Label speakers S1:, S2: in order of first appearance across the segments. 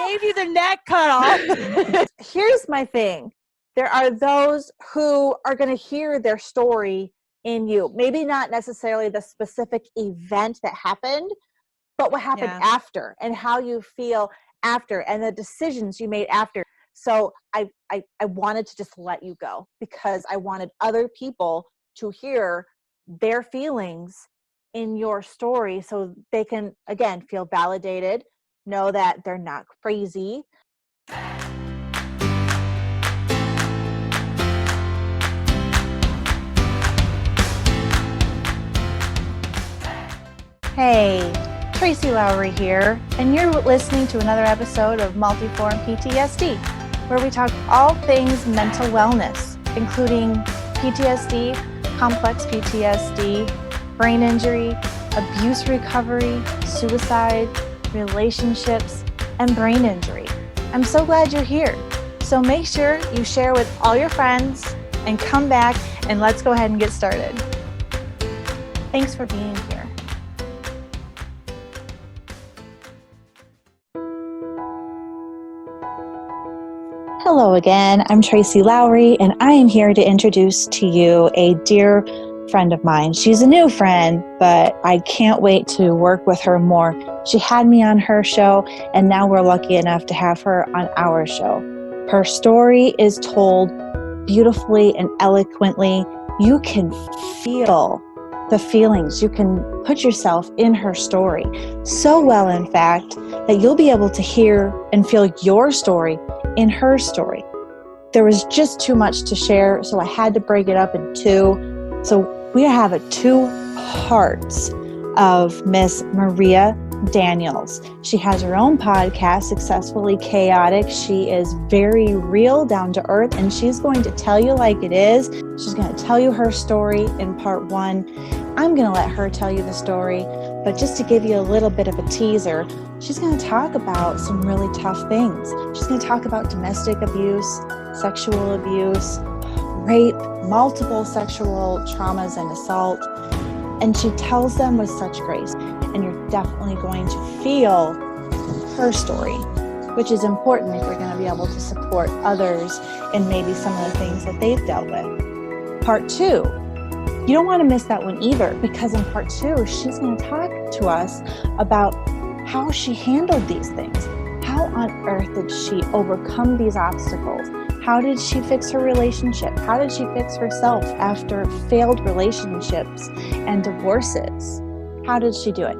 S1: gave you the neck cut off.
S2: Here's my thing. There are those who are going to hear their story in you. Maybe not necessarily the specific event that happened, but what happened after and how you feel after and the decisions you made after. So I wanted to just let you go because I wanted other people to hear their feelings in your story so they can, again, feel validated, know that they're not crazy. Hey, Tracy Lowry here, and you're listening to another episode of Multiform PTSD, where we talk all things mental wellness, including PTSD, complex PTSD, brain injury, abuse recovery, suicide, relationships, and brain injury. I'm so glad you're here. So make sure you share with all your friends and come back and let's go ahead and get started. Thanks for being here. Hello again, I'm Tracy Lowry, and I am here to introduce to you a dear friend of mine. She's a new friend, but I can't wait to work with her more. She had me on her show, and now we're lucky enough to have her on our show. Her story is told beautifully and eloquently. You can feel the feelings. You can put yourself in her story so well, in fact, that you'll be able to hear and feel your story in her story. There was just too much to share, so I had to break it up in two. So we have 2 parts of Miss Maria Daniels. She has her own podcast, Successfully Chaotic. She is very real, down to earth, and she's going to tell you like it is. She's going to tell you her story in part 1. I'm going to let her tell you the story, but just to give you a little bit of a teaser, she's going to talk about some really tough things. She's going to talk about domestic abuse, sexual abuse, rape, multiple sexual traumas and assault, and she tells them with such grace. And you're definitely going to feel her story, which is important if you're going to be able to support others in maybe some of the things that they've dealt with. Part 2. You don't want to miss that one either, because in part 2, she's going to talk to us about how she handled these things. How on earth did she overcome these obstacles? How did she fix her relationship? How did she fix herself after failed relationships and divorces? How did she do it?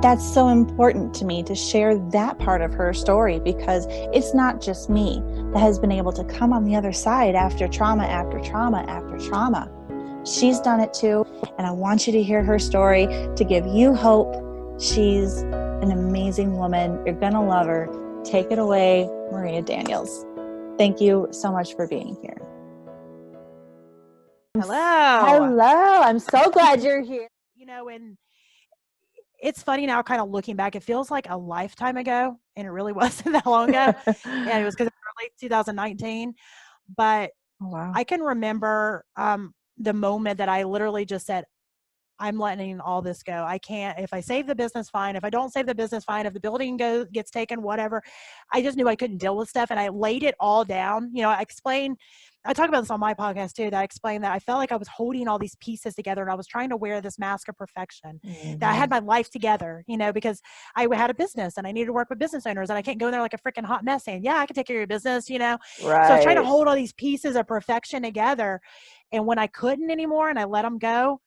S2: That's so important to me to share that part of her story, because it's not just me that has been able to come on the other side after trauma, after trauma, after trauma. She's done it too, and I want you to hear her story to give you hope. She's an amazing woman. You're going to love her. Take it away, Maria Daniels. Thank you so much for being here.
S1: Hello.
S2: I'm so glad you're here.
S1: You know, and it's funny now, kind of looking back, it feels like a lifetime ago, and it really wasn't that long ago. And it was because it was early 2019. But
S2: Wow.
S1: I can remember the moment that I literally just said, I'm letting all this go. I can't, if I save the business, fine. If I don't save the business, fine. If the building gets taken, whatever. I just knew I couldn't deal with stuff, and I laid it all down. You know, I talk about this on my podcast too, that I explained that I felt like I was holding all these pieces together, and I was trying to wear this mask of perfection, that I had my life together, you know, because I had a business and I needed to work with business owners, and I can't go in there like a freaking hot mess saying, yeah, I can take care of your business, you know?
S2: Right.
S1: So I was trying to hold all these pieces of perfection together. And when I couldn't anymore and I let them go,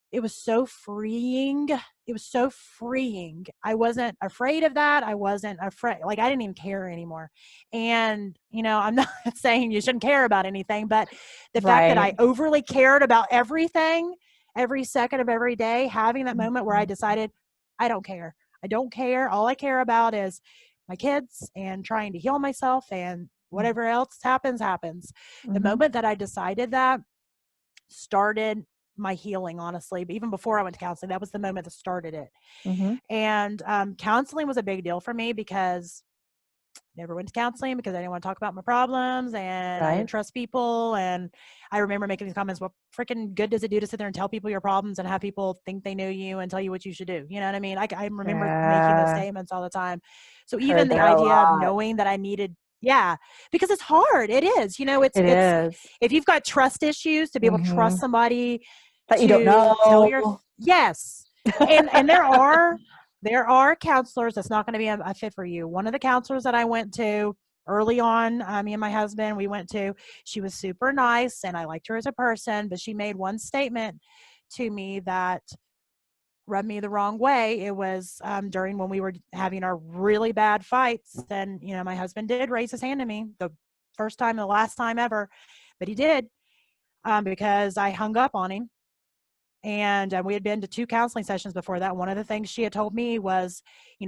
S1: it was so freeing. It was so freeing. I wasn't afraid of that. I wasn't afraid. Like, I didn't even care anymore. And, you know, I'm not saying you shouldn't care about anything, but the fact that I overly cared about everything, every second of every day, having that moment where I decided, I don't care. I don't care. All I care about is my kids and trying to heal myself, and whatever else happens, happens. The moment that I decided that started my healing, honestly. But even before I went to counseling, that was the moment that started it. And counseling was a big deal for me because never went to counseling because I didn't want to talk about my problems, and I didn't trust people. And I remember making these comments, well, freaking good does it do to sit there and tell people your problems and have people think they know you and tell you what you should do? You know what I mean? I remember making those statements all the time. So even the idea of knowing that I needed, because it's hard. It is, it's if you've got trust issues, to be able to trust somebody
S2: that you don't know.
S1: Tell your, yes. And there are counselors that's not going to be a fit for you. One of the counselors that I went to early on, me and my husband, we went to, she was super nice and I liked her as a person, but she made one statement to me that rubbed me the wrong way. It was during when we were having our really bad fights. And, my husband did raise his hand to me the first time, the last time ever, but he did because I hung up on him. And we had been to 2 counseling sessions before that. One of the things she had told me was,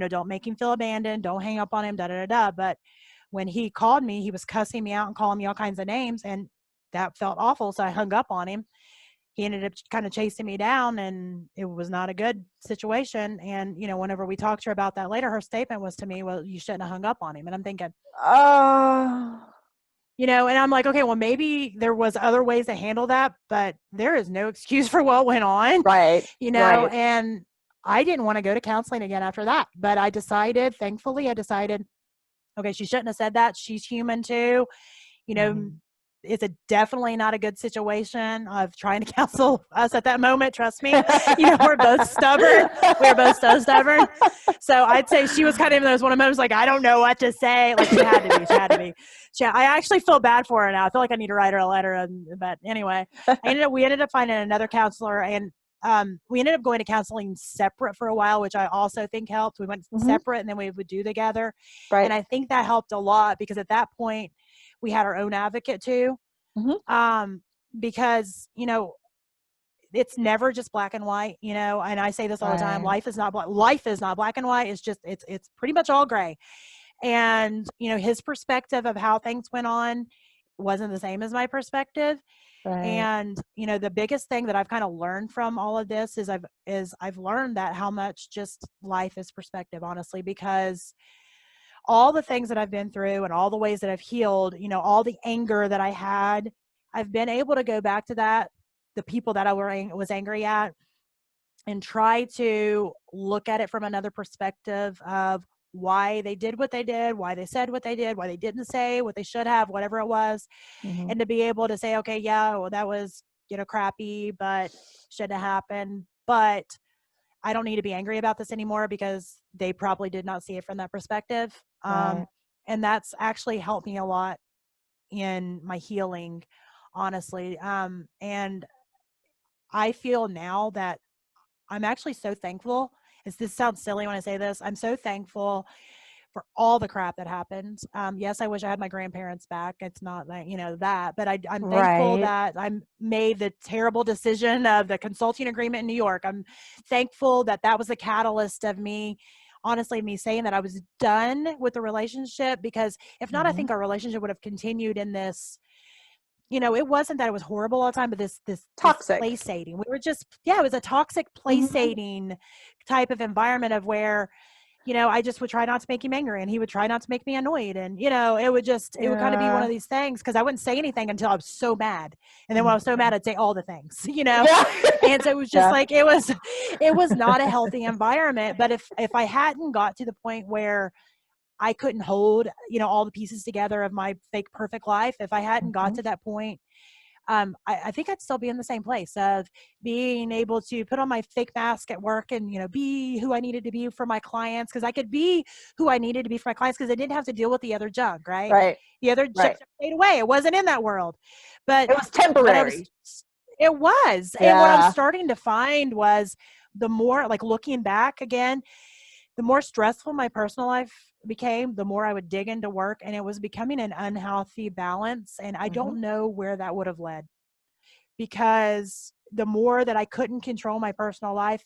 S1: don't make him feel abandoned. Don't hang up on him, da, da, da, da. But when he called me, he was cussing me out and calling me all kinds of names. And that felt awful. So I hung up on him. He ended up kind of chasing me down, and it was not a good situation. And, whenever we talked to her about that later, her statement was to me, well, you shouldn't have hung up on him. And I'm thinking, and I'm like, okay, well, maybe there was other ways to handle that, but there is no excuse for what went on.
S2: Right.
S1: And I didn't want to go to counseling again after that. But thankfully, okay, she shouldn't have said that. She's human too. It's definitely not a good situation of trying to counsel us at that moment. Trust me. We're both stubborn. We're both so stubborn. So I'd say she was kind of in those one of moments like, I don't know what to say. Like she had to be. I actually feel bad for her now. I feel like I need to write her a letter. But anyway, we ended up finding another counselor, and we ended up going to counseling separate for a while, which I also think helped. We went separate and then we would do together. Right. And I think that helped a lot because at that point we had our own advocate too. Because, it's never just black and white, and I say this all the time, life is not black and white. It's just, it's pretty much all gray. And, his perspective of how things went on wasn't the same as my perspective. Right. And, the biggest thing that I've kind of learned from all of this is I've learned that how much just life is perspective, honestly, because all the things that I've been through and all the ways that I've healed, all the anger that I had, I've been able to go back to that, the people that I was angry at, and try to look at it from another perspective of why they did what they did, why they said what they did, why they didn't say what they should have, whatever it was. And to be able to say, okay, yeah, well, that was, crappy, but shouldn't have happened. But I don't need to be angry about this anymore because they probably did not see it from that perspective. Right. And that's actually helped me a lot in my healing, honestly. And I feel now that I'm actually so thankful. This sounds silly when I say this. I'm so thankful for all the crap that happened. Yes, I wish I had my grandparents back. It's not like, that, but I'm thankful that I made the terrible decision of the consulting agreement in New York. I'm thankful that that was the catalyst of me, honestly, me saying that I was done with the relationship, because if not, I think our relationship would have continued in this, it wasn't that it was horrible all the time, but this
S2: toxic
S1: placating. We were just, it was a toxic placating type of environment of where, I just would try not to make him angry and he would try not to make me annoyed. And, it would just, it would kind of be one of these things, because I wouldn't say anything until I was so mad. And then when I was so mad, I'd say all the things, And so it was just like, it was not a healthy environment. But if I hadn't got to the point where I couldn't hold, all the pieces together of my fake perfect life, if I hadn't got to that point, I think I'd still be in the same place of being able to put on my fake mask at work and, be who I needed to be for my clients. Cause I could be who I needed to be for my clients, cause I didn't have to deal with the other junk, right? Right. The other junk stayed away. It wasn't in that world, but
S2: it was temporary.
S1: It was. And what I'm starting to find was the more, like, looking back again, the more stressful my personal life became, the more I would dig into work, and it was becoming an unhealthy balance. And I don't know where that would have led, because the more that I couldn't control my personal life,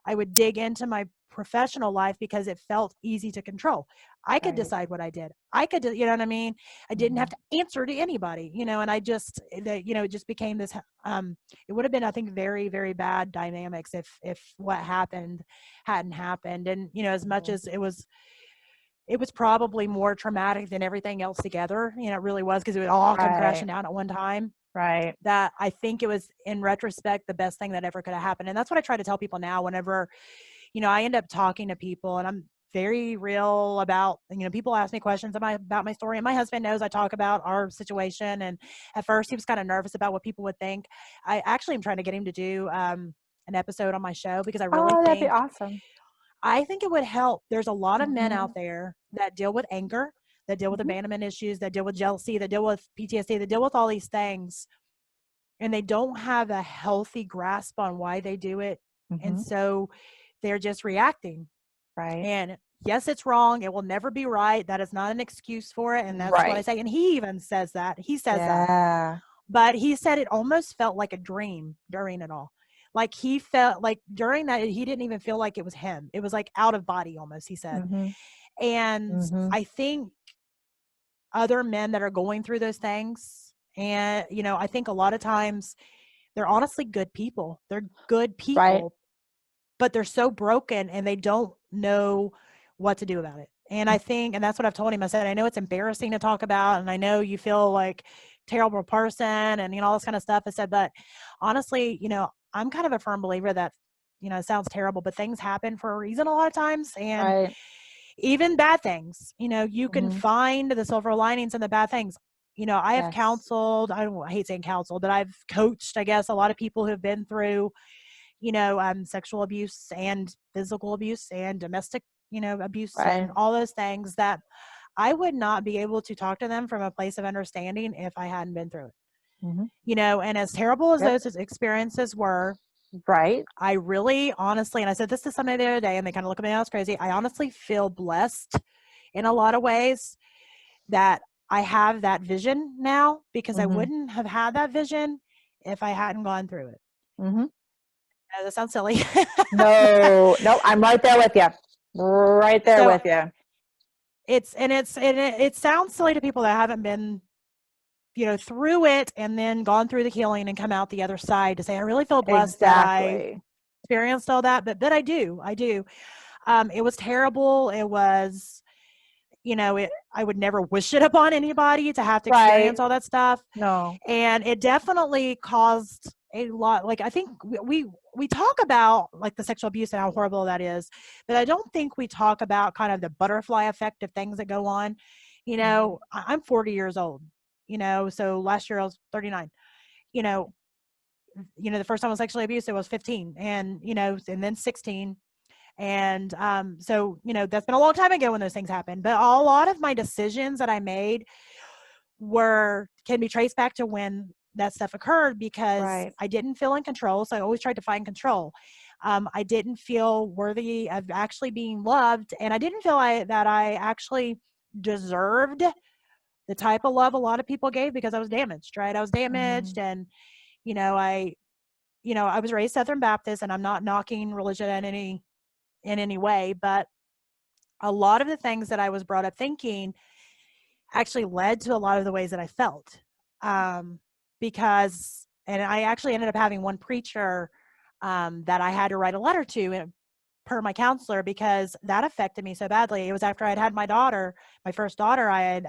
S1: I would dig into my professional life because it felt easy to control. I could decide what I did. I could, you know what I mean? I didn't have to answer to anybody, and I just, it just became this, it would have been, I think, very, very bad dynamics if what happened hadn't happened. And, as much as it was, it was probably more traumatic than everything else together. You know, it really was, because it would all come crashing down at one time.
S2: Right.
S1: That I think it was, in retrospect, the best thing that ever could have happened. And that's what I try to tell people now whenever, you know, I end up talking to people, and I'm very real about, you know, people ask me questions about my story, and my husband knows I talk about our situation. And at first he was kind of nervous about what people would think. I actually am trying to get him to do an episode on my show, because I really
S2: Oh, that'd be
S1: think,
S2: awesome.
S1: I think it would help. There's a lot of men out
S2: Mhm.
S1: there that deal with anger, that deal with
S2: Mhm.
S1: abandonment issues, that deal with jealousy, that deal with PTSD, that deal with all these things, and they don't have a healthy grasp on why they do it. And
S2: Mhm.
S1: so they're just reacting.
S2: Right.
S1: And yes, it's wrong. It will never be right. That is not an excuse for it. And that's what I
S2: Right.
S1: say. And he even says that. He says that.
S2: Yeah.
S1: But he said it almost felt like a dream during it all. Like he felt like during that, he didn't even feel like it was him. It was like out of body almost, he said.
S2: Mhm.
S1: And
S2: Mhm.
S1: I think other men that are going through those things, and, you know, I think a lot of times they're honestly good people. They're good
S2: Right.
S1: people, but they're so broken and they don't know what to do about it. And I think, and that's what I've told him. I said, I know it's embarrassing to talk about, and I know you feel like a terrible person and, you know, all this kind of stuff. I said, but honestly, you know, I'm kind of a firm believer that, you know, it sounds terrible, but things happen for a reason a lot of times. And
S2: Right.
S1: even bad things, you know, you can
S2: Mhm.
S1: find the silver linings in the bad things. You know, I have
S2: Yes.
S1: counseled, I hate saying counseled, but I've coached, I guess, a lot of people who've been through, you know, sexual abuse and physical abuse and domestic, you know, abuse and
S2: Right.
S1: all those things, that I would not be able to talk to them from a place of understanding if I hadn't been through it.
S2: Mhm.
S1: You know, and as terrible as
S2: Yep.
S1: those experiences were,
S2: Right.
S1: I really honestly, and I said this to somebody the other day, and they kind of look at me, I was crazy. I honestly feel blessed in a lot of ways that I have that vision now, because I
S2: Mhm.
S1: wouldn't have had that vision if I hadn't gone through it.
S2: Mhm.
S1: That sounds silly.
S2: No, no, I'm right there with you. Right there
S1: So
S2: with you.
S1: it sounds silly to people that haven't been, you know, through it and then gone through the healing and come out the other side, to say I really feel blessed that I
S2: Exactly.
S1: experienced all that. But I do. It was terrible. It was, you know, I would never wish it upon anybody to have to experience
S2: Right.
S1: all that stuff.
S2: No.
S1: And it definitely caused a lot, like, I think we talk about like the sexual abuse and how horrible that is, but I don't think we talk about kind of the butterfly effect of things that go on. You know, I'm 40 years old, you know, so last year I was 39. you know the first time I was sexually abused, I was 15, and, you know, and then 16. And so, you know, that's been a long time ago when those things happened, but a lot of my decisions that I made were can be traced back to when that stuff occurred, because
S2: Right.
S1: I didn't feel in control. So I always tried to find control. I didn't feel worthy of actually being loved, and I didn't feel that I actually deserved the type of love a lot of people gave, because I was damaged, right? I was damaged,
S2: Mhm.
S1: and, you know, I was raised Southern Baptist, and I'm not knocking religion in any way, but a lot of the things that I was brought up thinking actually led to a lot of the ways that I felt. Um, because, and I actually ended up having one preacher that I had to write a letter to, per my counselor, because that affected me so badly. It was after I'd had my daughter, my first daughter. I had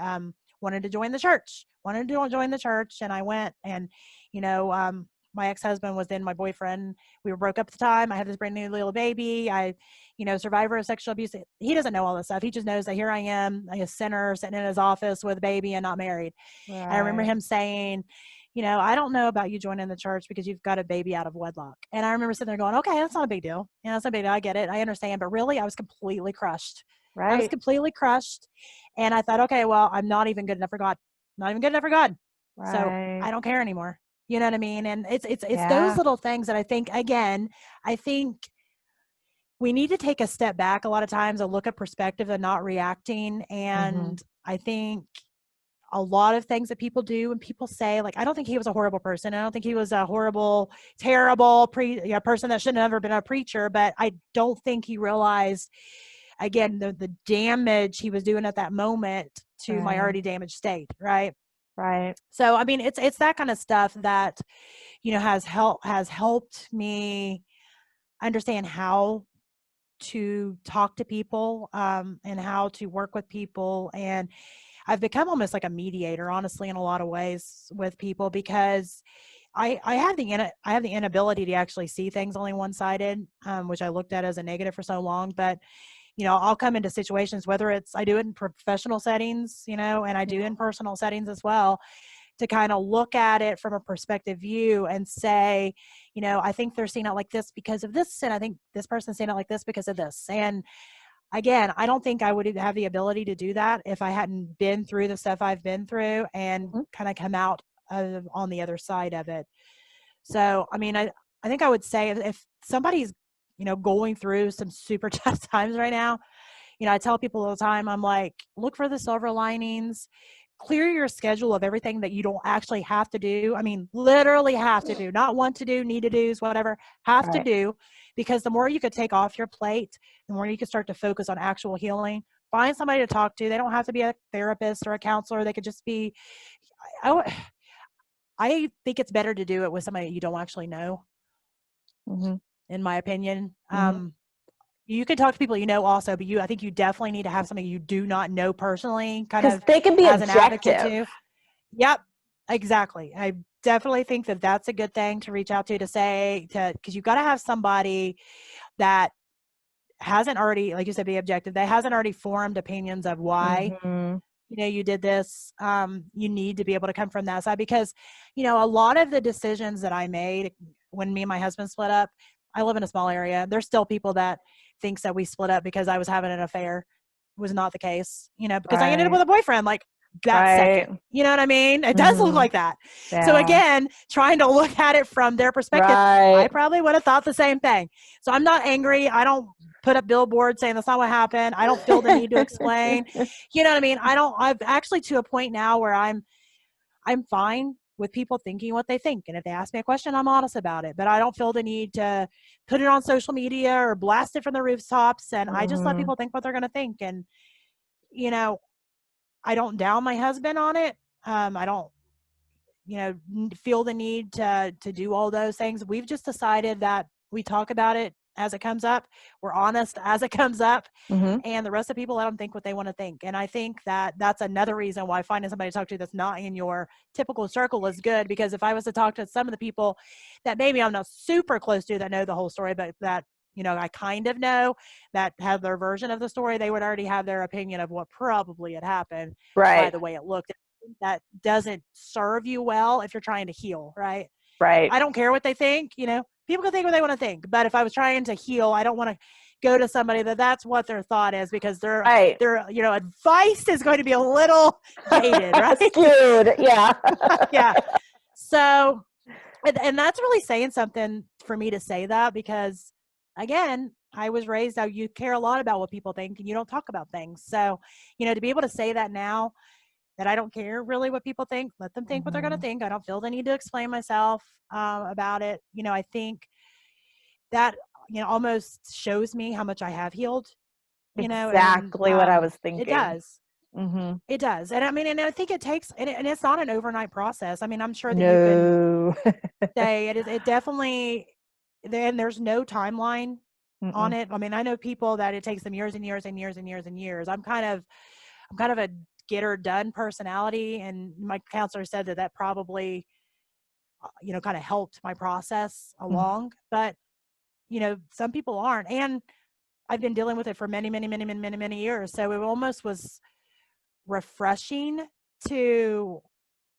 S1: wanted to join the church, join the church, and I went. And, you know, my ex-husband was then my boyfriend. We were broke up at the time. I had this brand new little baby. You know, survivor of sexual abuse. He doesn't know all this stuff. He just knows that here I am, a sinner sitting in his office with a baby and not married. And I remember
S2: Right.
S1: him saying, you know, I don't know about you joining the church because you've got a baby out of wedlock. And I remember sitting there going, okay, that's not a big deal. You know, that's not a big deal. I get it. I understand. But really, I was completely crushed. I was
S2: Right.
S1: completely crushed. And I thought, okay, well, I'm not even good enough for God. Not even good enough for God. So
S2: Right.
S1: I don't care anymore. You know what I mean? And it's those
S2: Yeah.
S1: little things that I think, again, I think we need to take a step back a lot of times, a look at perspective and not reacting.
S2: Mhm.
S1: And I think a lot of things that people do and people say, like, I don't think he was a horrible person. I don't think he was a horrible, terrible person that shouldn't have ever been a preacher. But I don't think he realized, again, the damage he was doing at that moment to my
S2: Right.
S1: already damaged state. Right.
S2: Right.
S1: So, I mean, it's that kind of stuff that, you know, has helped me understand how to talk to people, and how to work with people. And I've become almost like a mediator, honestly, in a lot of ways with people, because I have the inability to actually see things only one sided, which I looked at as a negative for so long. But I'll come into situations, whether it's I do it in professional settings, and I do in personal settings as well, to kind of look at it from a perspective view and say, I think they're seeing it like this because of this, and I think this person's seeing it like this because of this. And again, I don't think I would have the ability to do that if I hadn't been through the stuff I've been through and kind of come out on the other side of it. So, I mean, I think I would say if somebody's, going through some super tough times right now, I tell people all the time, I'm like, look for the silver linings, clear your schedule of everything that you don't actually have to do. I mean, literally have to do, not want to do, need to do, whatever, have to do, because the more you could take off your plate, the more you can start to focus on actual healing. Find somebody to talk to. They don't have to be a therapist or a counselor. They could just be, I think it's better to do it with somebody you don't actually know, in my opinion. You can talk to people also, but I think you definitely need to have somebody you do not know personally, kind of
S2: they can be
S1: as
S2: objective.
S1: an advocate too. Yep, exactly. I definitely think that that's a good thing to reach out to say, because you've got to have somebody that hasn't already, like you said, be objective. That hasn't already formed opinions of why you did this. You need to be able to come from that side, because a lot of the decisions that I made when me and my husband split up, I live in a small area. There's still people that thinks that we split up because I was having an affair. It was not the case, because I ended up with a boyfriend like that second. You know what I mean? It does look like that. Yeah. So again, trying to look at it from their perspective, I probably would have thought the same thing. So I'm not angry. I don't put up billboards saying that's not what happened. I don't feel the need to explain. You know what I mean? I've actually to a point now where I'm fine with people thinking what they think. And if they ask me a question, I'm honest about it. But I don't feel the need to put it on social media or blast it from the rooftops. And I just let people think what they're going to think. And, I don't down my husband on it. I don't, feel the need to do all those things. We've just decided that we talk about it as it comes up. We're honest as it comes up. And the rest of the people, let them think what they want to think. And I think that that's another reason why finding somebody to talk to that's not in your typical circle is good. Because if I was to talk to some of the people that maybe I'm not super close to that know the whole story, but that, I kind of know, that have their version of the story, they would already have their opinion of what probably had happened by the way it looked. That doesn't serve you well if you're trying to heal, right? I don't care what they think, people can think what they want to think. But if I was trying to heal, I don't want to go to somebody that's what their thought is, because their advice is going to be a little jaded, right?
S2: Skewed, yeah.
S1: Yeah. So, and that's really saying something for me to say that, because again, I was raised how you care a lot about what people think and you don't talk about things. So, to be able to say that now, that I don't care really what people think, let them think what they're going to think. I don't feel the need to explain myself about it. I think that, almost shows me how much I have healed,
S2: exactly what I was thinking.
S1: It does. It does. And I mean, and I think it takes, and it's not an overnight process. I mean, I'm sure that you can say it definitely, then there's no timeline on it. I mean, I know people that it takes them years and years and years and years and years. I'm kind of a get her done personality. And my counselor said that probably, kind of helped my process along. But, some people aren't. And I've been dealing with it for many, many, many, many, many, many years. So it almost was refreshing to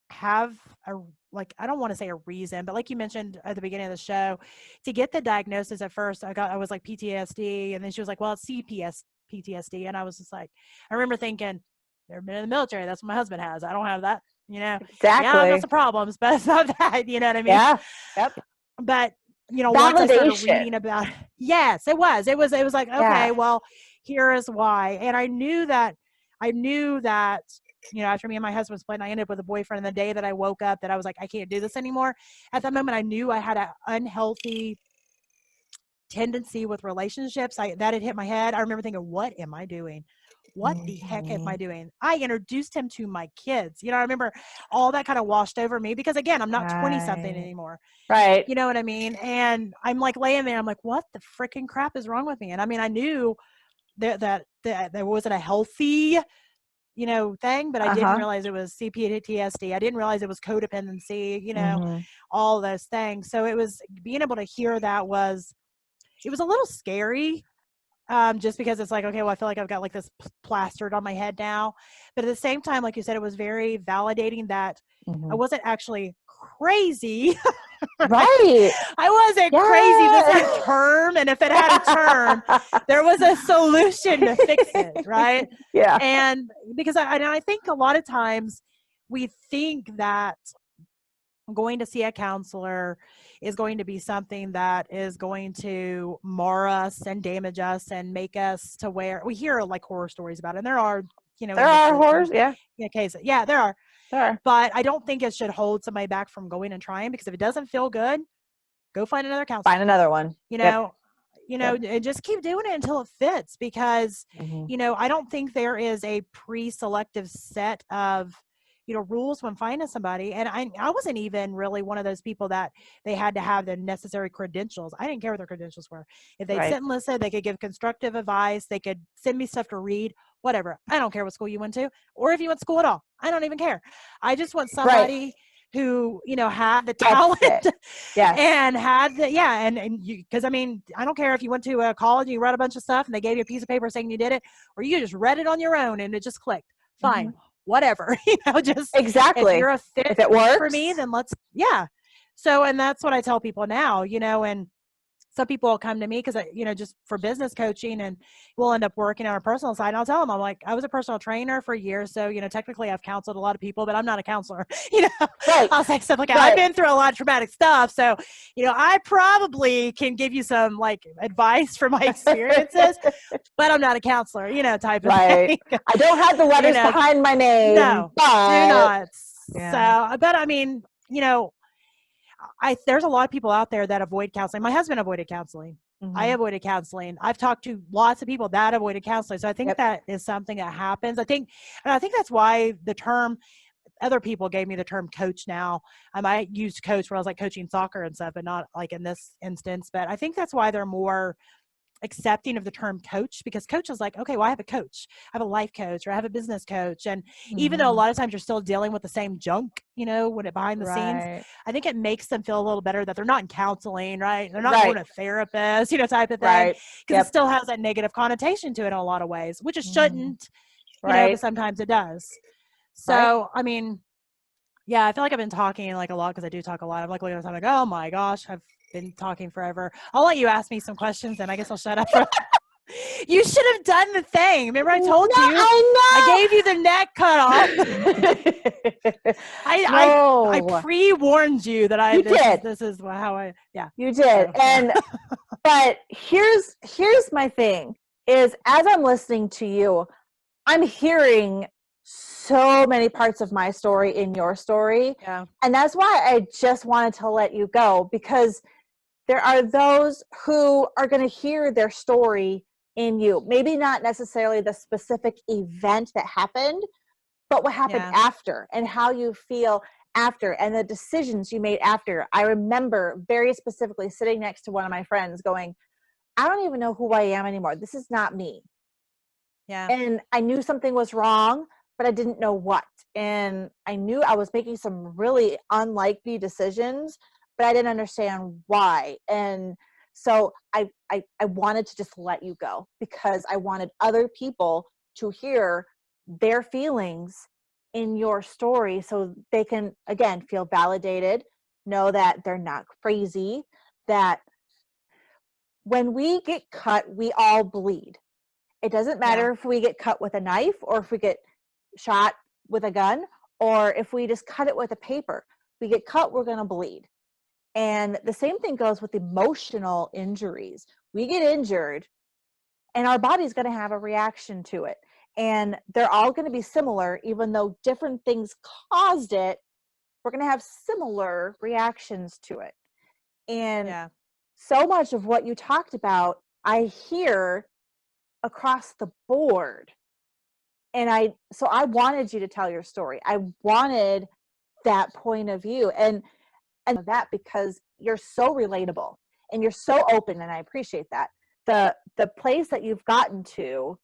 S1: have I don't want to say a reason, but like you mentioned at the beginning of the show, to get the diagnosis at first, I was like PTSD. And then she was like, well, it's PTSD. And I was just like, I remember thinking, never been in the military. That's what my husband has. I don't have that,
S2: Exactly.
S1: Yeah, I've got some problems, but it's not that, you know what I mean?
S2: Yeah. Yep.
S1: But, once I started reading about it, yes, it was like, okay, well, here is why. And I knew that, after me and my husband split, I ended up with a boyfriend. And the day that I woke up that I was like, I can't do this anymore. At that moment, I knew I had an unhealthy tendency with relationships. That had hit my head. I remember thinking, what am I doing? what the heck am I doing? I introduced him to my kids. You know, I remember all that kind of washed over me because, again, I'm not 20 something
S2: Right.
S1: anymore.
S2: Right.
S1: You know what I mean? And I'm like laying there. I'm like, what the freaking crap is wrong with me? And I mean, I knew that there wasn't a healthy, thing, but I didn't
S2: Uh-huh.
S1: realize it was CPTSD. I didn't realize it was codependency,
S2: Mm-hmm.
S1: all those things. So it was being able to hear that it was a little scary. Just because it's like, okay, well, I feel like I've got like this plastered on my head now. But at the same time, like you said, it was very validating that I
S2: Mm-hmm.
S1: wasn't actually crazy. Right?
S2: Right.
S1: I wasn't crazy. This had a
S2: Yeah.
S1: term, and if it had a term, there was a solution to fix it, right?
S2: Yeah.
S1: And because I think a lot of times we think that going to see a counselor is going to be something that is going to mar us and damage us and make us to where we hear like horror stories about it. And there are,
S2: There are horrors. Yeah.
S1: cases. Yeah, there are.
S2: There are.
S1: But I don't think it should hold somebody back from going and trying, because if it doesn't feel good, go find another
S2: Find
S1: counselor.
S2: another one.
S1: You
S2: Yep.
S1: know,
S2: Yep.
S1: and just keep doing it until it fits, because,
S2: Mm-hmm.
S1: I don't think there is a pre-selective set of, rules when finding somebody. And I wasn't even really one of those people that they had to have the necessary credentials. I didn't care what their credentials were. If they'd
S2: Right.
S1: sit and listen, they could give constructive advice. They could send me stuff to read, whatever. I don't care what school you went to, or if you went to school at all. I don't even care. I just want
S2: Right.
S1: somebody who, had the
S2: Gets
S1: talent
S2: it. Yes.
S1: and had the, yeah. And you, because I mean, I don't care if you went to a college and you read a bunch of stuff and they gave you a piece of paper saying you did it, or you just read it on your own and it just clicked.
S2: Mm-hmm.
S1: Fine, whatever. Just if
S2: Exactly.
S1: you're a fit
S2: If it
S1: for me,
S2: works.
S1: then yeah. So, and that's what I tell people now, and some people will come to me because, just for business coaching, and we'll end up working on our personal side. And I'll tell them, I'm like, I was a personal trainer for years. So, technically I've counseled a lot of people, but I'm not a counselor.
S2: Right.
S1: I'll say stuff like, I've
S2: Right.
S1: been through a lot of traumatic stuff. So, I probably can give you some like advice from my experiences, but I'm not a counselor, type of
S2: Right.
S1: thing.
S2: I don't have the
S1: you
S2: letters
S1: know,
S2: behind my name,
S1: no, do
S2: but
S1: not.
S2: yeah.
S1: So, but I mean, there's a lot of people out there that avoid counseling. My husband avoided counseling. I
S2: Mm-hmm.
S1: avoided counseling. I've talked to lots of people that avoided counseling. So I think
S2: Yep.
S1: that is something that happens. And I think that's why the term, other people gave me the term coach now. I used coach when I was like coaching soccer and stuff, but not like in this instance. But I think that's why they're more accepting of the term coach, because coach is like, okay, well, I have a coach, I have a life coach, or I have a business coach. And even though a
S2: Mm-hmm.
S1: lot of times you're still dealing with the same junk, when it behind the scenes,
S2: Right.
S1: I think it makes them feel a little better that they're not in counseling, right? They're not going
S2: Right.
S1: to therapist, type of thing,
S2: Right.
S1: because it
S2: Yep.
S1: still has that negative connotation to it in a lot of ways, which it
S2: Mm-hmm.
S1: shouldn't, but
S2: Right.
S1: sometimes it does.
S2: Right.
S1: So, I mean, yeah, I feel like I've been talking like a lot, because I do talk a lot. I'm like looking at the time, like, oh my gosh, I've been talking forever. I'll let you ask me some questions, and I guess I'll shut up for You should have done the thing. Remember, I
S2: No,
S1: told you I
S2: I
S1: gave you the neck cut off.
S2: know.
S1: I
S2: No,
S1: pre-warned you that
S2: you did.
S1: this is how I, yeah.
S2: You did.
S1: So yeah.
S2: And but here's my thing is, as I'm listening to you, I'm hearing so many parts of my story in your story.
S1: Yeah.
S2: And that's why I just wanted to let you go, because there are those who are going to hear their story in you. Maybe not necessarily the specific event that happened, but what happened
S1: Yeah.
S2: after and how you feel after and the decisions you made after. I remember very specifically sitting next to one of my friends going, I don't even know who I am anymore. This is not me.
S1: Yeah.
S2: And I knew something was wrong, but I didn't know what. And I knew I was making some really unlikely decisions, but I didn't understand why. And so I wanted to just let you go, because I wanted other people to hear their feelings in your story, so they can, again, feel validated, know that they're not crazy, that when we get cut, we all bleed. It doesn't
S1: Yeah.
S2: matter if we get cut with a knife, or if we get shot with a gun, or if we just cut it with a paper. We get cut, we're going to bleed. And the same thing goes with emotional injuries. We get injured and our body's going to have a reaction to it. And they're all going to be similar, even though different things caused it. We're going to have similar reactions to it. And
S1: Yeah.
S2: so much of what you talked about, I hear across the board. so I wanted you to tell your story. I wanted that point of view, and that because you're so relatable and you're so open, and I appreciate that. The place that you've gotten to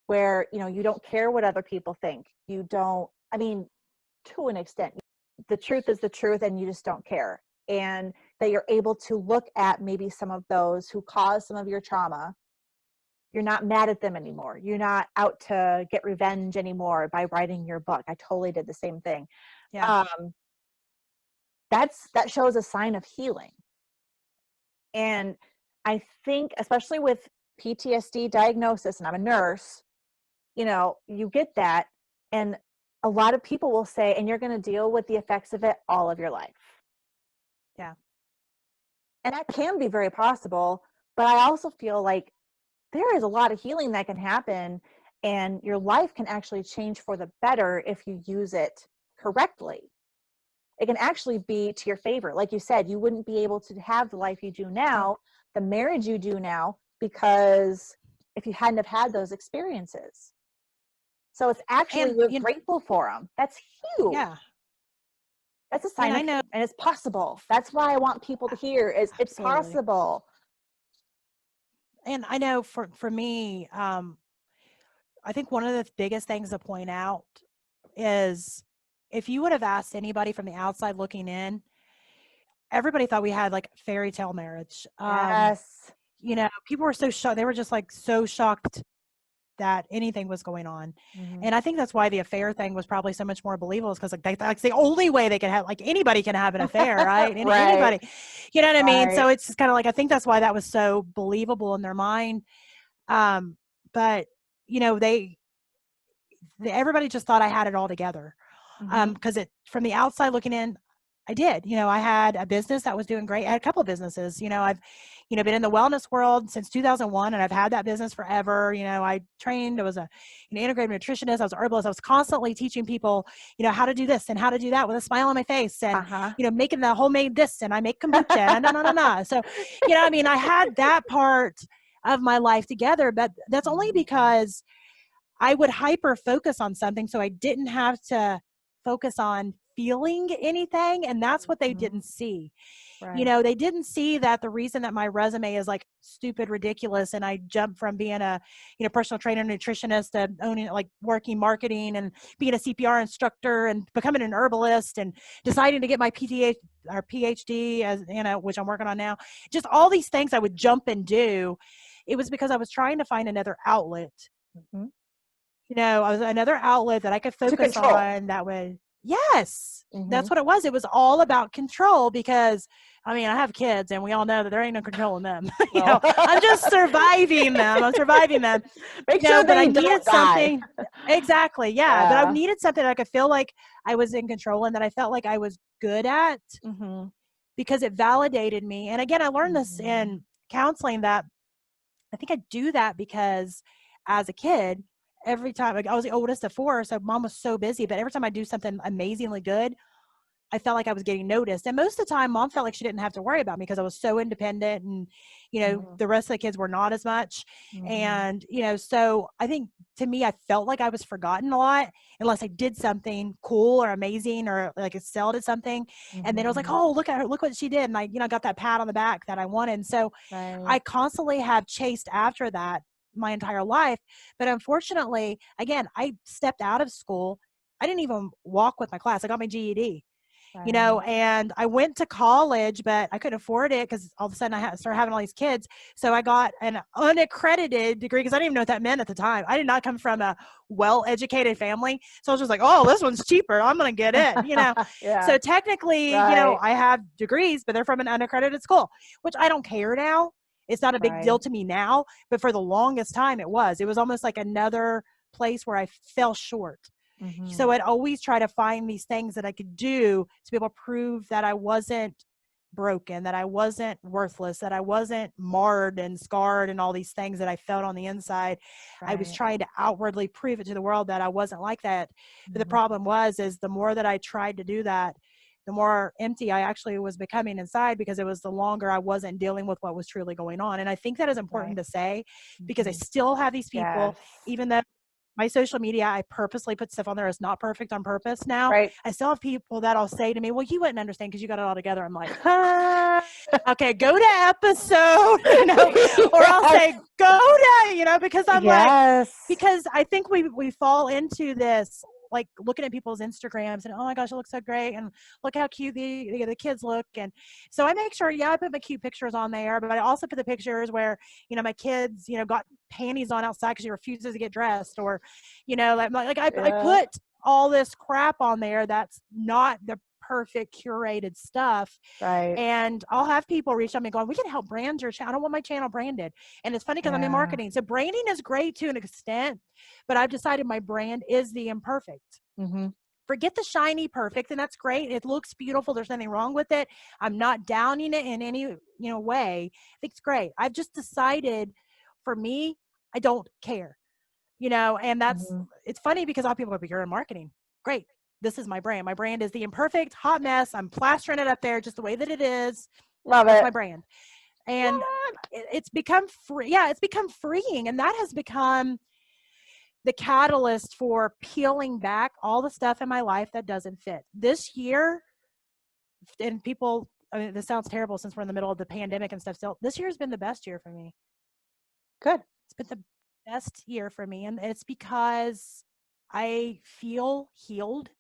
S2: where, you know, you don't care what other people think. You don't, I mean, to an extent, the truth is the truth and you just don't care. And that you're able to look at maybe some of those who caused some of your trauma. You're not mad at them anymore. You're not out to get revenge anymore by writing your book. I totally did the same thing.
S1: Yeah.
S2: That shows a sign of healing. And I think, especially with PTSD diagnosis, and I'm a nurse, you know, you get that. And a lot of people will say, and you're going to deal with the effects of it all of your life.
S1: Yeah.
S2: And that can be very possible. But I also feel like there is a lot of healing that can happen, and your life can actually change for the better if you use it correctly. It can actually be to your favor. Like you said, you wouldn't be able to have the life you do now, the marriage you do now, because if you hadn't have had those experiences. So it's actually,
S1: And
S2: you're grateful for them. That's huge.
S1: yeah.
S2: That's a
S1: And
S2: sign
S1: I
S2: of,
S1: know,
S2: and it's possible. That's why I want people to hear is it's
S1: absolutely.
S2: possible.
S1: And I know for me, I think one of the biggest things to point out is if you would have asked anybody from the outside looking in, everybody thought we had like fairy tale marriage.
S2: Yes.
S1: You know, people were so shocked. They were just like so shocked that anything was going on.
S2: Mm-hmm.
S1: And I think that's why the affair thing was probably so much more believable, is because like that's the only way they could have, like, anybody can have an affair, right?
S2: Right.
S1: Anybody, you know what I mean?
S2: Right.
S1: So it's just kind of like, I think that's why that was so believable in their mind. But you know, everybody just thought I had it all together.
S2: Mm-hmm.
S1: Because it, from the outside looking in, I did. You know, I had a business that was doing great. I had a couple of businesses. You know, I've, you know, been in the wellness world since 2001, and I've had that business forever. You know, I trained. I was a, you know, integrative nutritionist. I was an herbalist. I was constantly teaching people, you know, how to do this and how to do that with a smile on my face, and you know, making the homemade this, and I make kombucha, and no. So, you know, I mean, I had that part of my life together, but that's only because I would hyper focus on something so I didn't have to focus on feeling anything. And that's what they didn't see.
S2: Right.
S1: You know, they didn't see that the reason that my resume is like stupid ridiculous, and I jumped from being a, you know, personal trainer, nutritionist, to owning, like, working marketing and being a CPR instructor and becoming an herbalist and deciding to get my PhD, as you know, which I'm working on now. Just all these things I would jump and do. It was because I was trying to find another outlet.
S2: Mm-hmm.
S1: You know, I was another outlet that I could focus on that would, yes, that's what it was. It was all about control, because I mean, I have kids and we all know that there ain't no controlling them. You know, I'm just surviving them. I'm surviving them.
S2: Make
S1: No,
S2: sure
S1: but I
S2: they
S1: needed
S2: don't die.
S1: something. Exactly. Yeah. But I needed something that I could feel like I was in control and that I felt like I was good at, because it validated me. And again, I learned this in counseling, that I think I do that because as a kid, every time, like, I was the oldest of four, so mom was so busy, but every time I do something amazingly good, I felt like I was getting noticed. And most of the time, mom felt like she didn't have to worry about me because I was so independent, and, you know, the rest of the kids were not as much. And, you know, so I think, to me, I felt like I was forgotten a lot unless I did something cool or amazing, or like excelled at something. And then I was like, oh, look at her, look what she did. And I, you know, got that pat on the back that I wanted. And so I constantly have chased after that my entire life. But unfortunately, again, I stepped out of school. I didn't even walk with my class. I got my GED. You know, and I went to college, but I couldn't afford it because all of a sudden I started having all these kids. So I got an unaccredited degree, because I didn't even know what that meant at the time. I did not come from a well-educated family. So I was just like, oh, this one's cheaper, I'm going to get it, you know. So technically, you know, I have degrees, but they're from an unaccredited school, which I don't care now. It's not a big deal to me now, but for the longest time it was almost like another place where I fell short. So I'd always try to find these things that I could do to be able to prove that I wasn't broken, that I wasn't worthless, that I wasn't marred and scarred and all these things that I felt on the inside. I was trying to outwardly prove it to the world that I wasn't like that. But the problem is the more that I tried to do that, the more empty I actually was becoming inside, because it was the longer I wasn't dealing with what was truly going on. And I think that is important to say, because I still have these people, even though my social media, I purposely put stuff on there that's not perfect on purpose now.
S2: Right.
S1: I still have people that'll say to me, well, you wouldn't understand because you got it all together. I'm like, okay, go to episode, or I'll say, go to, because I'm like, because I think we fall into this, like looking at people's Instagrams and, oh my gosh, it looks so great. And look how cute the kids look. And so I make sure, I put my cute pictures on there, but I also put the pictures where, my kids, got panties on outside because she refuses to get dressed, or, I put all this crap on there that's not the perfect curated stuff.
S2: Right.
S1: And I'll have people reach out to me going, we can help brand your channel. I don't want my channel branded. And it's funny because I'm in marketing. So branding is great to an extent, but I've decided my brand is the imperfect.
S2: Mm-hmm.
S1: Forget the shiny perfect, and that's great. It looks beautiful. There's nothing wrong with it. I'm not downing it in any way. I think it's great. I've just decided, for me, I don't care. And that's, it's funny because a lot of people are like, you're in marketing. Great. This is my brand. My brand is the imperfect hot mess. I'm plastering it up there just the way that it is.
S2: Love
S1: That's
S2: it.
S1: my brand. And it's become free. Yeah, it's become freeing. And that has become the catalyst for peeling back all the stuff in my life that doesn't fit. This year, and people, this sounds terrible since we're in the middle of the pandemic and stuff still, this year has been the best year for me.
S2: Good.
S1: It's been the best year for me. And it's because I feel healed.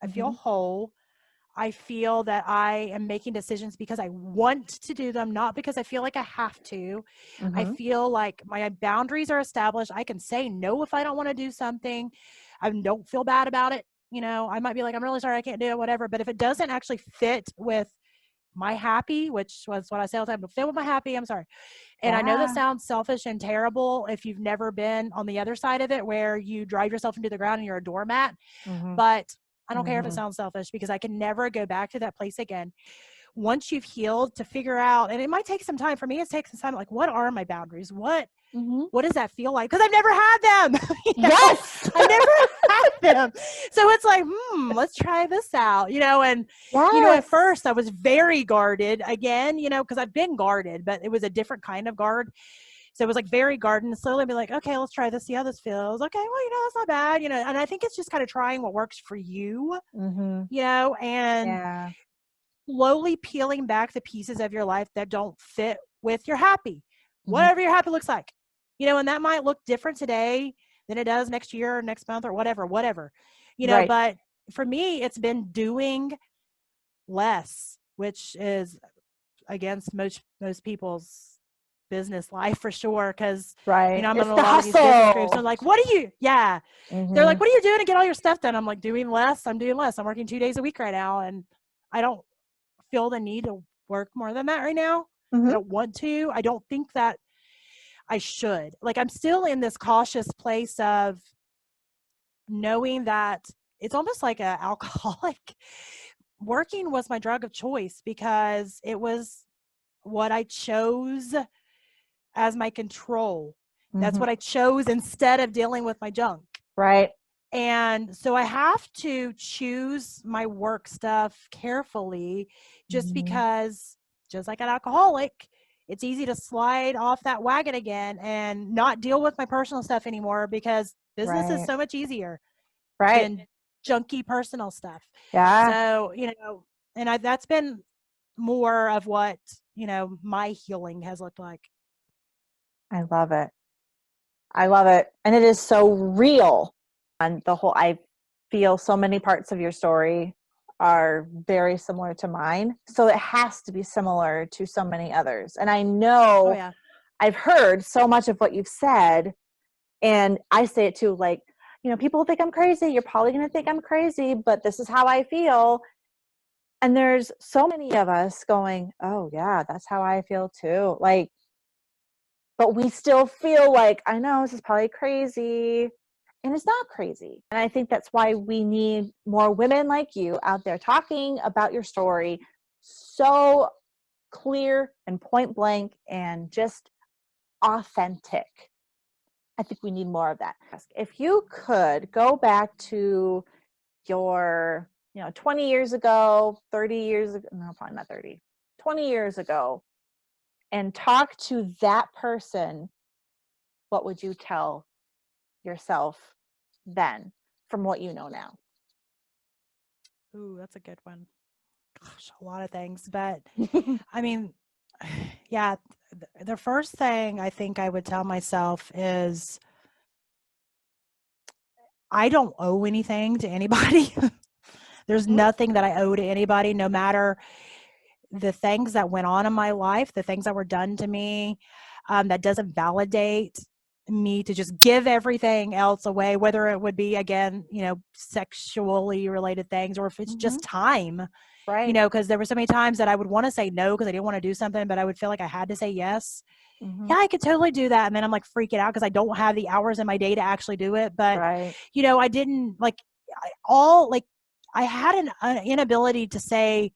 S1: I feel whole. I feel that I am making decisions because I want to do them, not because I feel like I have to. I feel like my boundaries are established. I can say no if I don't want to do something. I don't feel bad about it. I might be like, I'm really sorry, I can't do it, whatever. But if it doesn't actually fit with my happy, which was what I say all the time, but fit with my happy, I'm sorry. And I know that sounds selfish and terrible if you've never been on the other side of it, where you drive yourself into the ground and you're a doormat. But I don't care if it sounds selfish, because I can never go back to that place again. Once you've healed, to figure out, and it might take some time. For me, it takes some time. Like, what are my boundaries? What does that feel like? Because I've never had them.
S2: Yes.
S1: I've never had them. So it's like, let's try this out, and, at first I was very guarded again, because I've been guarded, but it was a different kind of guard. So it was like very guarded, and slowly be like, okay, let's try this, see how this feels. Okay, well, that's not bad, and I think it's just kind of trying what works for you, and slowly peeling back the pieces of your life that don't fit with your happy, whatever your happy looks like, and that might look different today than it does next year or next month or whatever, but for me, it's been doing less, which is against most people's business life for sure, because I'm in a lot of these business groups. They're like, what are you they're like, what are you doing to get all your stuff done? I'm like, doing less. I'm working 2 days a week right now, and I don't feel the need to work more than that right now. I don't want to. I don't think that I should. Like, I'm still in this cautious place of knowing that it's almost like an alcoholic. Working was my drug of choice because it was what I chose as my control. That's what I chose instead of dealing with my junk.
S2: Right.
S1: And so I have to choose my work stuff carefully, just because, just like an alcoholic, it's easy to slide off that wagon again and not deal with my personal stuff anymore, because business is so much easier than junky personal stuff. So, and that's been more of what, my healing has looked like.
S2: I love it. I love it. And it is so real. And I feel so many parts of your story are very similar to mine. So it has to be similar to so many others. And I know I've heard so much of what you've said, and I say it too, like, people think I'm crazy. You're probably going to think I'm crazy, but this is how I feel. And there's so many of us going, oh yeah, that's how I feel too. Like, but we still feel like, I know this is probably crazy, and it's not crazy. And I think that's why we need more women like you out there talking about your story so clear and point blank and just authentic. I think we need more of that. If you could go back to your, 20 years ago, 30 years ago, no, probably not 30, 20 years ago, and talk to that person, what would you tell yourself then from what you know now?
S1: Ooh, that's a good one. Gosh, a lot of things. But I mean, yeah, the first thing I think I would tell myself is I don't owe anything to anybody. There's
S2: Mhm.
S1: nothing that I owe to anybody, no matter the things that went on in my life, the things that were done to me. That doesn't validate me to just give everything else away, whether it would be, again, sexually related things, or if it's just
S2: Mhm.
S1: time,
S2: Right.
S1: because there were so many times that I would want to say no because I didn't want to do something, but I would feel like I had to say yes.
S2: Mhm.
S1: Yeah, I could totally do that. And then I'm like freaking out because I don't have the hours in my day to actually do it. But,
S2: Right.
S1: I didn't I had an inability to say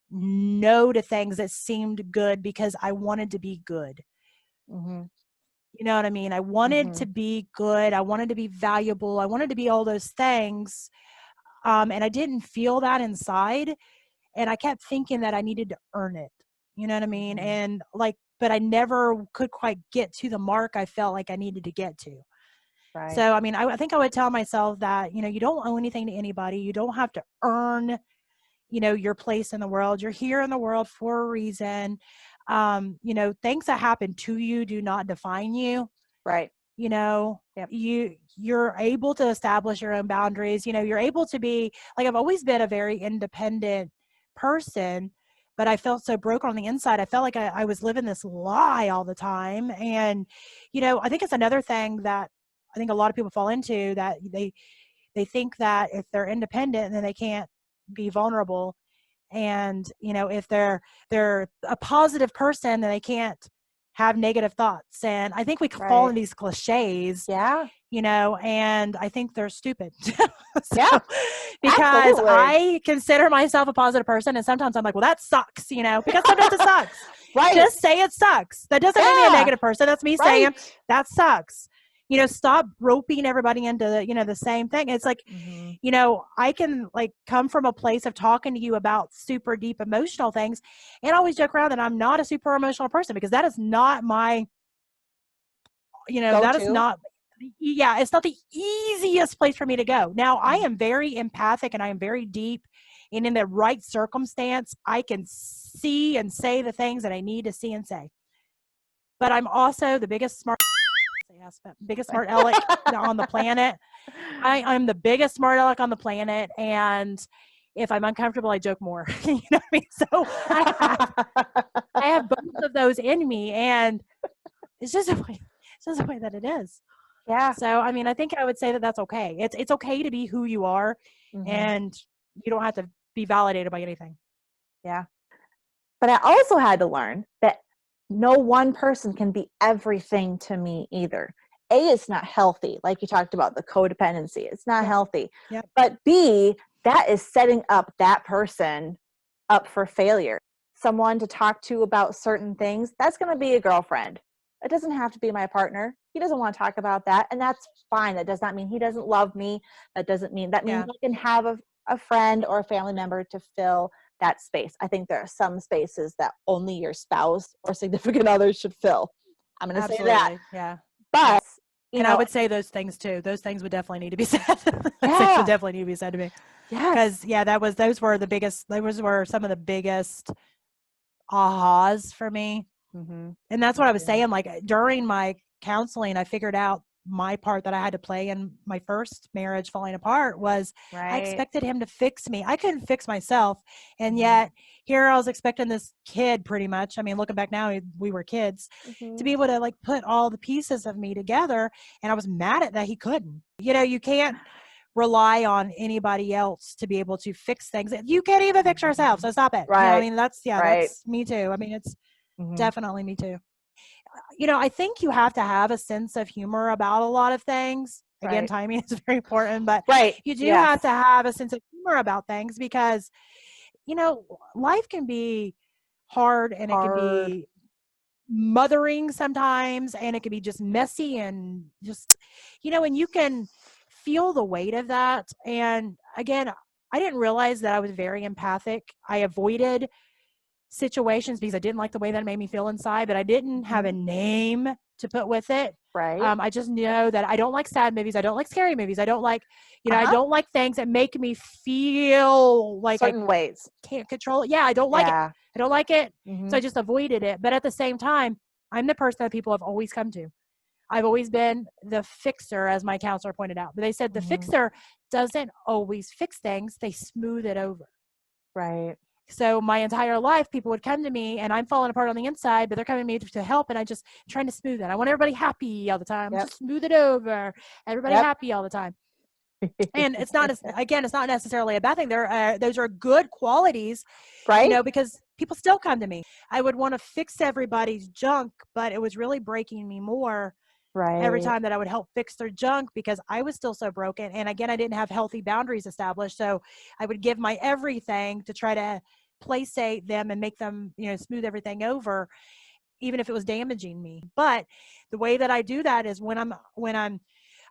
S1: no to things that seemed good because I wanted to be good.
S2: Mhm.
S1: You know what I mean? I wanted to
S2: Mhm.
S1: be good. I wanted to be valuable. I wanted to be all those things. And I didn't feel that inside. And I kept thinking that I needed to earn it. You know what I mean?
S2: Mhm.
S1: And but I never could quite get to the mark I felt like I needed to get to.
S2: Right.
S1: So, I mean, I think I would tell myself that, you don't owe anything to anybody. You don't have to earn, your place in the world. You're here in the world for a reason. Things that happen to you do not define you.
S2: Right.
S1: you know
S2: Yep.
S1: you're able to establish your own boundaries. You're able to be like, I've always been a very independent person, but I felt so broken on the inside. I felt like I was living this lie all the time. And I think it's another thing that I think a lot of people fall into, that they think that if they're independent, then they can't be vulnerable. And if they're a positive person, then they can't have negative thoughts. And I think we fall
S2: Right.
S1: in these cliches,
S2: Yeah.
S1: and I think they're stupid.
S2: Yeah.
S1: So, because
S2: Absolutely.
S1: I consider myself a positive person, and sometimes I'm like, well, that sucks, because sometimes it sucks.
S2: Right.
S1: Just say it sucks. That doesn't make me a
S2: Yeah.
S1: negative person. That's me saying
S2: Right.
S1: that sucks. Stop roping everybody into the same thing. It's like,
S2: Mhm.
S1: I can like come from a place of talking to you about super deep emotional things, and I always joke around that I'm not a super emotional person, because that is not my,
S2: Go
S1: that is
S2: to.
S1: not, yeah, it's not the easiest place for me to go. Now, I
S2: Mm.
S1: am very empathic and I am very deep, and in the right circumstance, I can see and say the things that I need to see and say. But I'm also the biggest smart aleck on the planet. I'm the biggest smart aleck on the planet, and if I'm uncomfortable, I joke more. You know what I mean? So I have both of those in me, and it's just a way. It's just the way that it is.
S2: Yeah.
S1: So, I mean, I think I would say that that's okay. It's okay to be who you are,
S2: Mhm.
S1: and you don't have to be validated by anything.
S2: Yeah. But I also had to learn that no one person can be everything to me either. A, it's not healthy. Like you talked about, the codependency. It's not
S1: Yep.
S2: healthy.
S1: Yep.
S2: But B, that is setting up that person up for failure. Someone to talk to about certain things, that's going to be a girlfriend. It doesn't have to be my partner. He doesn't want to talk about that, and that's fine. That does not mean he doesn't love me. That means
S1: Yeah.
S2: I can have a friend or a family member to fill that space. I think there are some spaces that only your spouse or significant other should fill. I'm going to say that.
S1: Absolutely. Yeah. Yeah.
S2: But,
S1: And I would say those things too. Those things would definitely need to be said. Those things would
S2: yeah,
S1: definitely need to be said to me.
S2: yes.
S1: Because yeah, those were some of the biggest ahas for me.
S2: Mm-hmm.
S1: And that's what I was saying. Like during my counseling, I figured out my part that I had to play in my first marriage falling apart was I
S2: Right.
S1: expected him to fix me. I couldn't fix myself. And
S2: Mm-hmm.
S1: yet here I was expecting this kid, pretty much. I mean, looking back now, we were kids, to
S2: Mm-hmm.
S1: be able to like put all the pieces of me together. And I was mad at that he couldn't. You can't rely on anybody else to be able to fix things. You can't even fix yourself. So stop it. I
S2: Right.
S1: mean, that's, yeah,
S2: Right.
S1: that's me too. I mean, it's
S2: Mm-hmm.
S1: definitely me too. I think you have to have a sense of humor about a lot of things. Again,
S2: Right.
S1: timing is very important, but
S2: Right.
S1: you do
S2: Yes.
S1: have to have a sense of humor about things, because, life can be hard, and it can
S2: Hard.
S1: be mothering sometimes, and it can be just messy, and just, and you can feel the weight of that. And again, I didn't realize that I was very empathic. I avoided situations because I didn't like the way that it made me feel inside, but I didn't have
S2: Mm-hmm.
S1: a name to put with it.
S2: Right.
S1: I just know that I don't like sad movies. I don't like scary movies. I don't like, I don't like things that make me feel like I
S2: Certain ways.
S1: can't control it. Yeah, I don't like it.
S2: Yeah.
S1: I don't like it.
S2: Mm-hmm.
S1: So I just avoided it. But at the same time, I'm the person that people have always come to. I've always been the fixer, as my counselor pointed out. But they said the fixer doesn't always fix things, they smooth it over.
S2: Right.
S1: So my entire life, people would come to me and I'm falling apart on the inside, but they're coming to me to help. And I just trying to smooth it. I want everybody happy all the time.
S2: Yep.
S1: Just smooth it over. Everybody happy all the time. And it's not, again, it's not necessarily a bad thing. Those are good qualities,
S2: right.
S1: because people still come to me. I would want to fix everybody's junk, but it was really breaking me more every
S2: Right.
S1: time that I would help fix their junk, because I was still so broken. And again, I didn't have healthy boundaries established. So I would give my everything to try to placate them and make them, smooth everything over, even if it was damaging me. But the way that I do that is when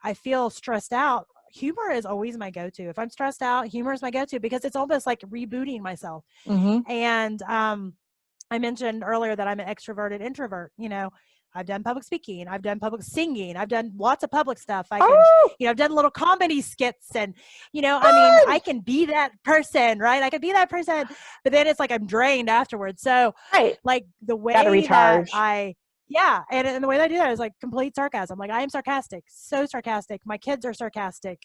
S1: I feel stressed out, humor is always my go-to. If I'm stressed out, humor is my go-to, because it's almost like rebooting myself. And I mentioned earlier that I'm an extroverted introvert. I've done public speaking, I've done public singing, I've done lots of public stuff. I can, I've done little comedy skits, and, I can be that person, right? I can be that person, but then it's like I'm drained afterwards. So like the
S2: Gotta
S1: way that
S2: recharge.
S1: and the way that I do that is like complete sarcasm. Like I am sarcastic, so sarcastic. My kids are sarcastic.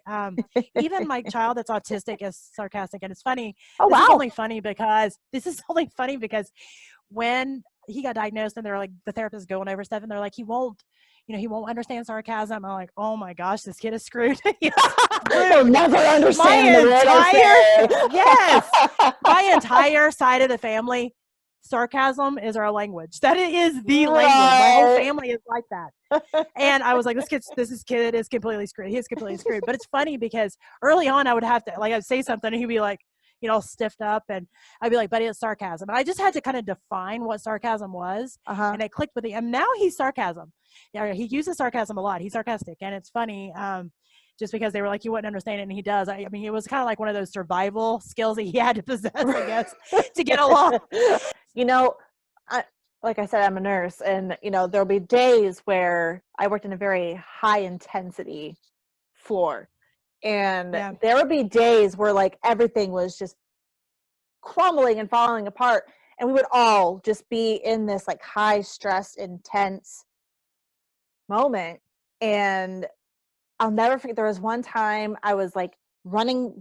S1: Even my child that's autistic is sarcastic, and it's funny. This is only funny because when he got diagnosed and they're like, the therapist is going over stuff and they're like, he won't understand sarcasm. I'm like, oh my gosh, this kid is screwed.
S2: He'll never understand the word I say.
S1: Yes, my entire side of the family, sarcasm is our language. That is the language. My whole family is like that. And I was like, this kid is completely screwed. He is completely screwed. But it's funny because early on I would have to, like, I'd say something and he'd be like, stiffed up, and I'd be like, buddy, it's sarcasm. And I just had to kind of define what sarcasm was. And it clicked with him. And now he's sarcasm. Yeah, he uses sarcasm a lot. He's sarcastic, and it's funny. Just because they were like, you wouldn't understand it, and he does. I mean, it was kind of like one of those survival skills that he had to possess, I guess, to get along.
S2: Like I said, I'm a nurse, and there'll be days where I worked in a very high intensity floor, and there would be days where like everything was just crumbling and falling apart, and we would all just be in this like high stress, intense moment. And I'll never forget, there was one time I was like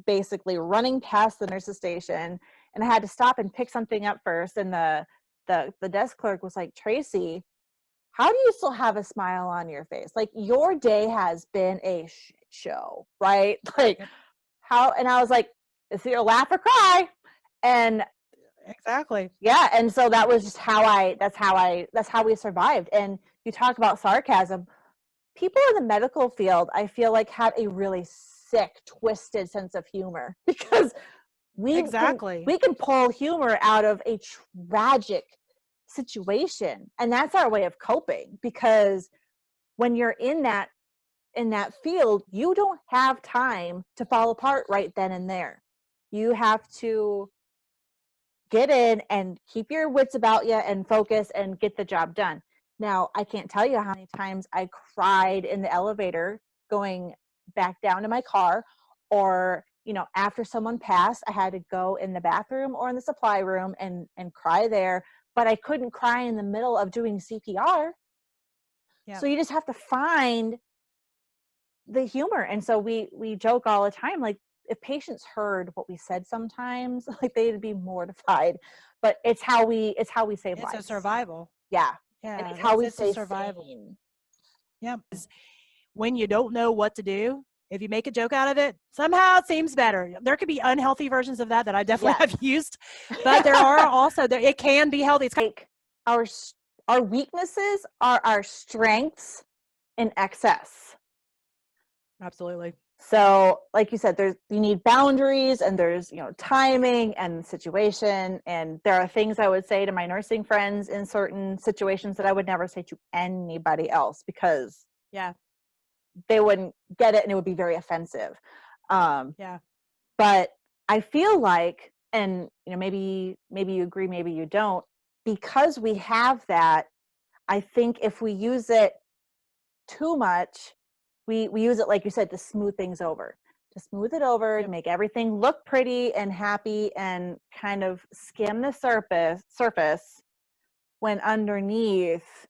S2: basically running past the nurse's station, and I had to stop and pick something up first, and the desk clerk was like, Tracy, how do you still have a smile on your face? Like, your day has been a shit show, right? Like, how? And I was like, it's either laugh or cry. And
S1: exactly.
S2: Yeah. And so that was just that's how we survived. And you talk about sarcasm. People in the medical field, I feel like, have a really sick, twisted sense of humor, because we can pull humor out of a tragic situation, and that's our way of coping. Because when you're in that field, you don't have time to fall apart right then and there. You have to get in and keep your wits about you and focus and get the job done. Now, I can't tell you how many times I cried in the elevator going back down to my car, or after someone passed, I had to go in the bathroom or in the supply room and cry there, but I couldn't cry in the middle of doing CPR. So you just have to find the humor. And so we joke all the time, like, if patients heard what we said sometimes, like, they'd be mortified. But it's how we save lives.
S1: It's a survival.
S2: Yeah.
S1: Yeah.
S2: And it's how we
S1: stay
S2: survival.
S1: Yeah. When you don't know what to do, if you make a joke out of it, somehow it seems better. There could be unhealthy versions of that I definitely have used, but there are also, it can be healthy. It's
S2: like our weaknesses are our strengths in excess.
S1: Absolutely.
S2: So, like you said, you need boundaries, and there's timing and situation, and there are things I would say to my nursing friends in certain situations that I would never say to anybody else, because they wouldn't get it and it would be very offensive. But I feel like, and maybe you agree, maybe you don't, because we have that, I think if we use it too much, we use it, like you said, to smooth things over, to
S1: Yep.
S2: make everything look pretty and happy and kind of skim the surface when underneath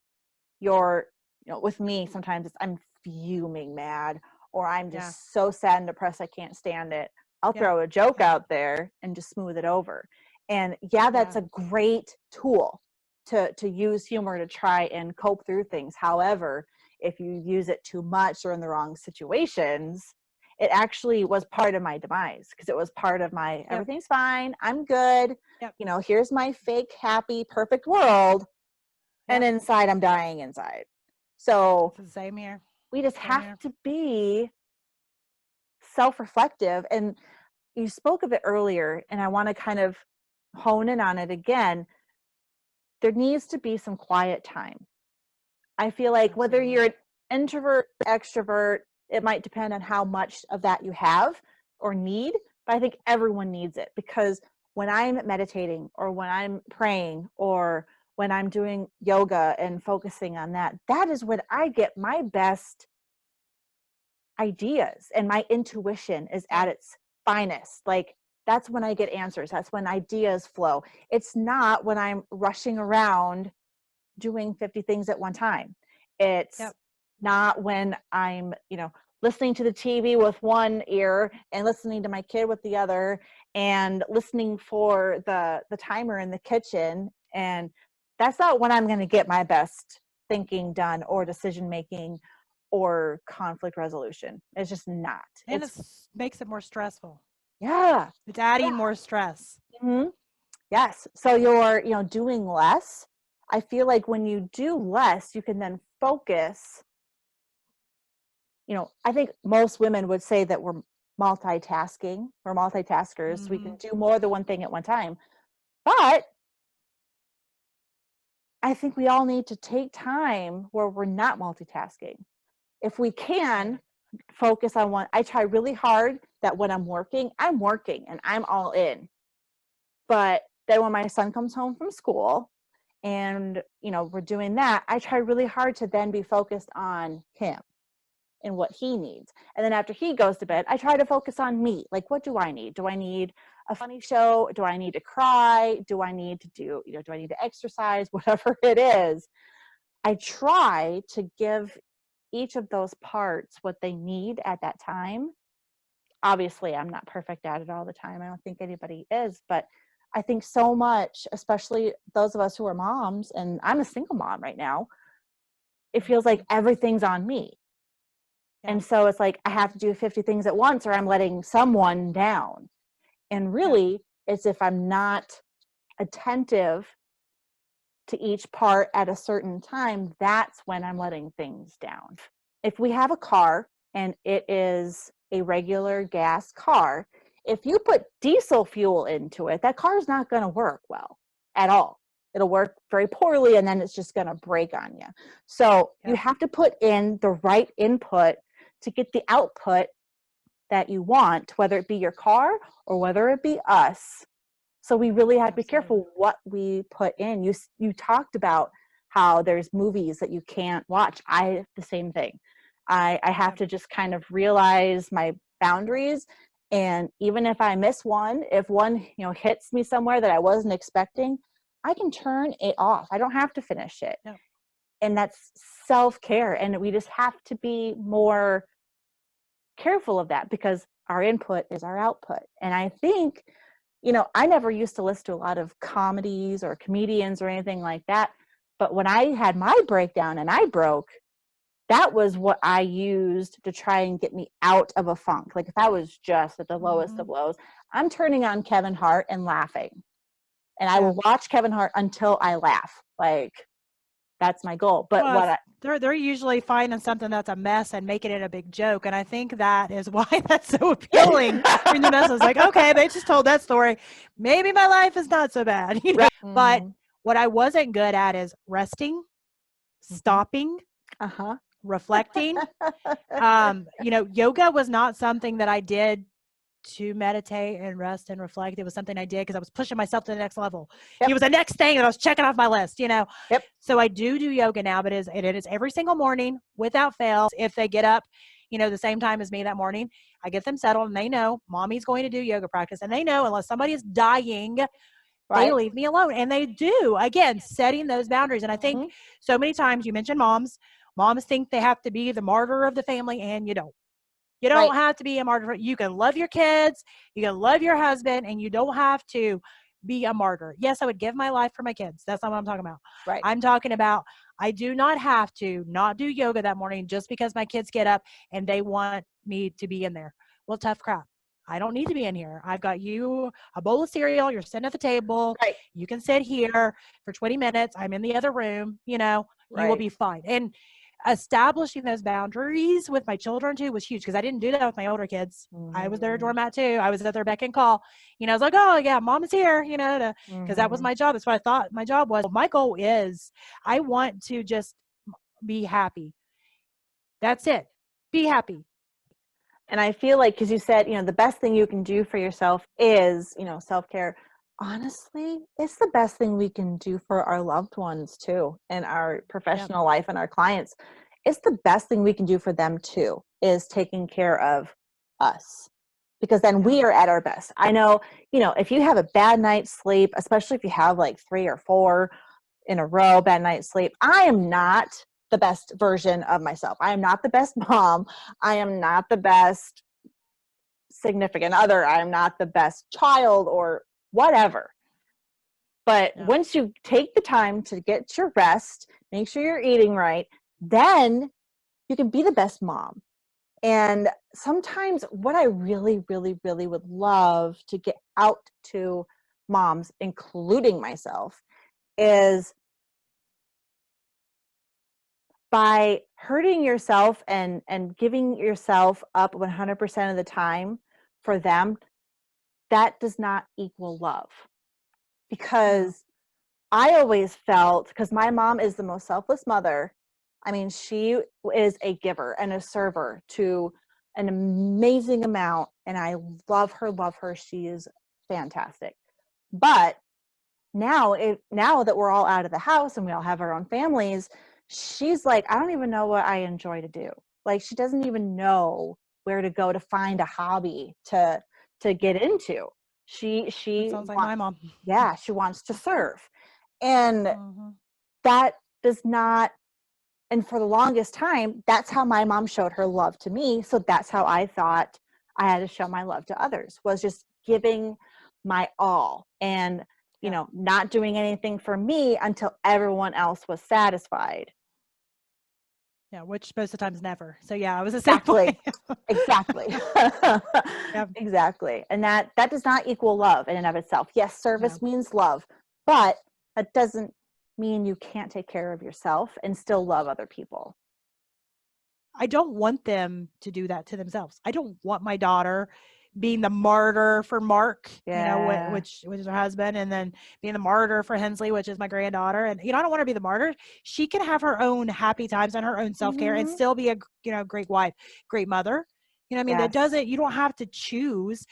S2: you're, with me, sometimes I'm fuming mad, or I'm
S1: Yeah.
S2: just so sad and depressed I can't stand it. I'll
S1: Yep.
S2: throw a joke
S1: Yep.
S2: out there and just smooth it over. And yeah, that's
S1: Yeah.
S2: a great tool to use humor to try and cope through things. However, if you use it too much or in the wrong situations, it actually was part of my demise, because it was part of my
S1: Yep.
S2: everything's fine, I'm good,
S1: Yep.
S2: here's my fake, happy, perfect world. And
S1: Yep.
S2: inside, I'm dying inside. So
S1: It's the same here.
S2: we just
S1: Same
S2: have
S1: here.
S2: to be self-reflective. And you spoke of it earlier, and I want to kind of hone in on it again. There needs to be some quiet time. I feel like whether
S1: Absolutely.
S2: you're an introvert, extrovert, it might depend on how much of that you have or need, but I think everyone needs it, because when I'm meditating or when I'm praying or when I'm doing yoga and focusing on that, that is when I get my best ideas, and my intuition is
S1: Yep.
S2: at its finest. Like, that's when I get answers. That's when ideas flow. It's not when I'm rushing around doing 50 things at one time. It's
S1: Yep.
S2: not when I'm, listening to the TV with one ear and listening to my kid with the other, and listening for the timer in the kitchen. And that's not when I'm going to get my best thinking done or decision making or conflict resolution. It's just not.
S1: And it makes it more stressful.
S2: Yeah.
S1: It's adding
S2: Yeah.
S1: more stress.
S2: Mhm. Yes. So you're, doing less. I feel like when you do less, you can then focus. I think most women would say that we're multitasking. We're multitaskers. So we
S1: Mm-hmm.
S2: can do more than one thing at one time. But I think we all need to take time where we're not multitasking. If we can
S1: Right.
S2: focus on one, I try really hard that when I'm working and I'm all in. But then when my son comes home from school and, we're doing that, I try really hard to then be focused on him and what he needs. And then after he goes to bed, I try to focus on me. Like, what do I need? Do I need a funny show? Do I need to cry? Do I need to do I need to exercise? Whatever it is, I try to give each of those parts what they need at that time. Obviously, I'm not perfect at it all the time. I don't think anybody is, but I think so much, especially those of us who are moms, and I'm a single mom right now, it feels
S1: Mm-hmm.
S2: like everything's on me.
S1: Yep.
S2: And so it's like I have to do 50 things at once or I'm letting someone down. And
S1: Yep.
S2: really, it's if I'm not attentive to each part at a certain time, that's when I'm letting things down. If we have a car and it is a regular gas car, if you put diesel fuel into it, that car is not going to work well at all. It'll work very poorly, and then it's just going to break on you. So you
S1: Yep.
S2: have to put in the right input to get the output that you want, whether it be your car or whether it be us. So we really have to be
S1: Absolutely.
S2: careful what we put in. You talked about how there's movies that you can't watch. I the same thing. I have
S1: Yep.
S2: to just kind of realize my boundaries. And even if I miss one, if one, hits me somewhere that I wasn't expecting, I can turn it off. I don't have to finish it.
S1: Yep.
S2: And that's self-care. And we just have to be more careful of that, because our input is our output. And I think, I never used to listen to a lot of comedies or comedians or anything like that. But when I had my breakdown and I broke, that was what I used to try and get me out of a funk. Like, if I was just at the lowest
S1: Mm-hmm.
S2: of lows, I'm turning on Kevin Hart and laughing. And I
S1: Yep.
S2: will watch Kevin Hart until I laugh. Like, that's my goal. But
S1: Well,
S2: what I,
S1: they're usually finding something that's a mess and making it a big joke, and I think that is why that's so appealing. When the mess is like, okay, they just told that story. Maybe my life is not so bad,
S2: right.
S1: But
S2: Mm-hmm.
S1: what I wasn't good at is resting,
S2: Mm-hmm.
S1: stopping,
S2: Uh-huh.
S1: reflecting. Yoga was not something that I did to meditate and rest and reflect. It was something I did because I was pushing myself to the next level.
S2: Yep.
S1: It was the next thing that I was checking off my list,
S2: Yep.
S1: So I do yoga now, but it is every single morning without fail. If they get up, the same time as me that morning, I get them settled and they know mommy's going to do yoga practice. And they know unless somebody is dying, they leave me alone. And they do, again, setting those boundaries. And I think so many times you mentioned moms think they have to be the martyr of the family, and you don't. You don't have to be a martyr. You can love your kids, you can love your husband, and you don't have to be a martyr. Yes, I would give my life for my kids. That's not what I'm talking about. I'm talking about I do not have to not do yoga that morning just because my kids get up and they want me to be in there. Well, tough crap. I don't need to be in here. I've got you a bowl of cereal. You're sitting at the table. You can sit here for 20 minutes. I'm in the other room. You will be fine. And establishing those boundaries with my children too was huge because I didn't do that with my older kids. I was their doormat too. I was at their beck and call. I was like, oh yeah, mom is here, because that was my job. That's what I thought my job was. My goal is I want to just be happy. That's it. Be happy.
S2: And I feel like, because you said, the best thing you can do for yourself is, self-care. Honestly, it's the best thing we can do for our loved ones too, in our professional life and our clients. It's the best thing we can do for them too, is taking care of us, because then we are at our best. I know, if you have a bad night's sleep, especially if you have like 3 or 4 in a row bad night's sleep, I am not the best version of myself. I am not the best mom. I am not the best significant other. I am not the best child or whatever. But once you take the time to get your rest, make sure you're eating right, then you can be the best mom. And sometimes what I really, really, really would love to get out to moms, including myself, is by hurting yourself and giving yourself up 100% of the time for them, that does not equal love. Because I always felt, because my mom is the most selfless mother. I mean, she is a giver and a server to an amazing amount, and I love her. She is fantastic. But now that we're all out of the house and we all have our own families, she's like, I don't even know what I enjoy to do. Like, she doesn't even know where to go to find a hobby to get into. She
S1: That sounds like my mom.
S2: Yeah, she wants to serve. And that does not, and for the longest time, that's how my mom showed her love to me. So that's how I thought I had to show my love to others, was just giving my all and, not doing anything for me until everyone else was satisfied.
S1: Yeah, which most of the times never. So yeah, I was the same way.
S2: Exactly. Exactly. And that does not equal love in and of itself. Yes, service means love, but that doesn't mean you can't take care of yourself and still love other people.
S1: I don't want them to do that to themselves. I don't want my daughter being the martyr for Mark, which is her husband, and then being the martyr for Hensley, which is my granddaughter. And, I don't want her to be the martyr. She can have her own happy times and her own self-care and still be a, great wife, great mother. That you don't have to choose.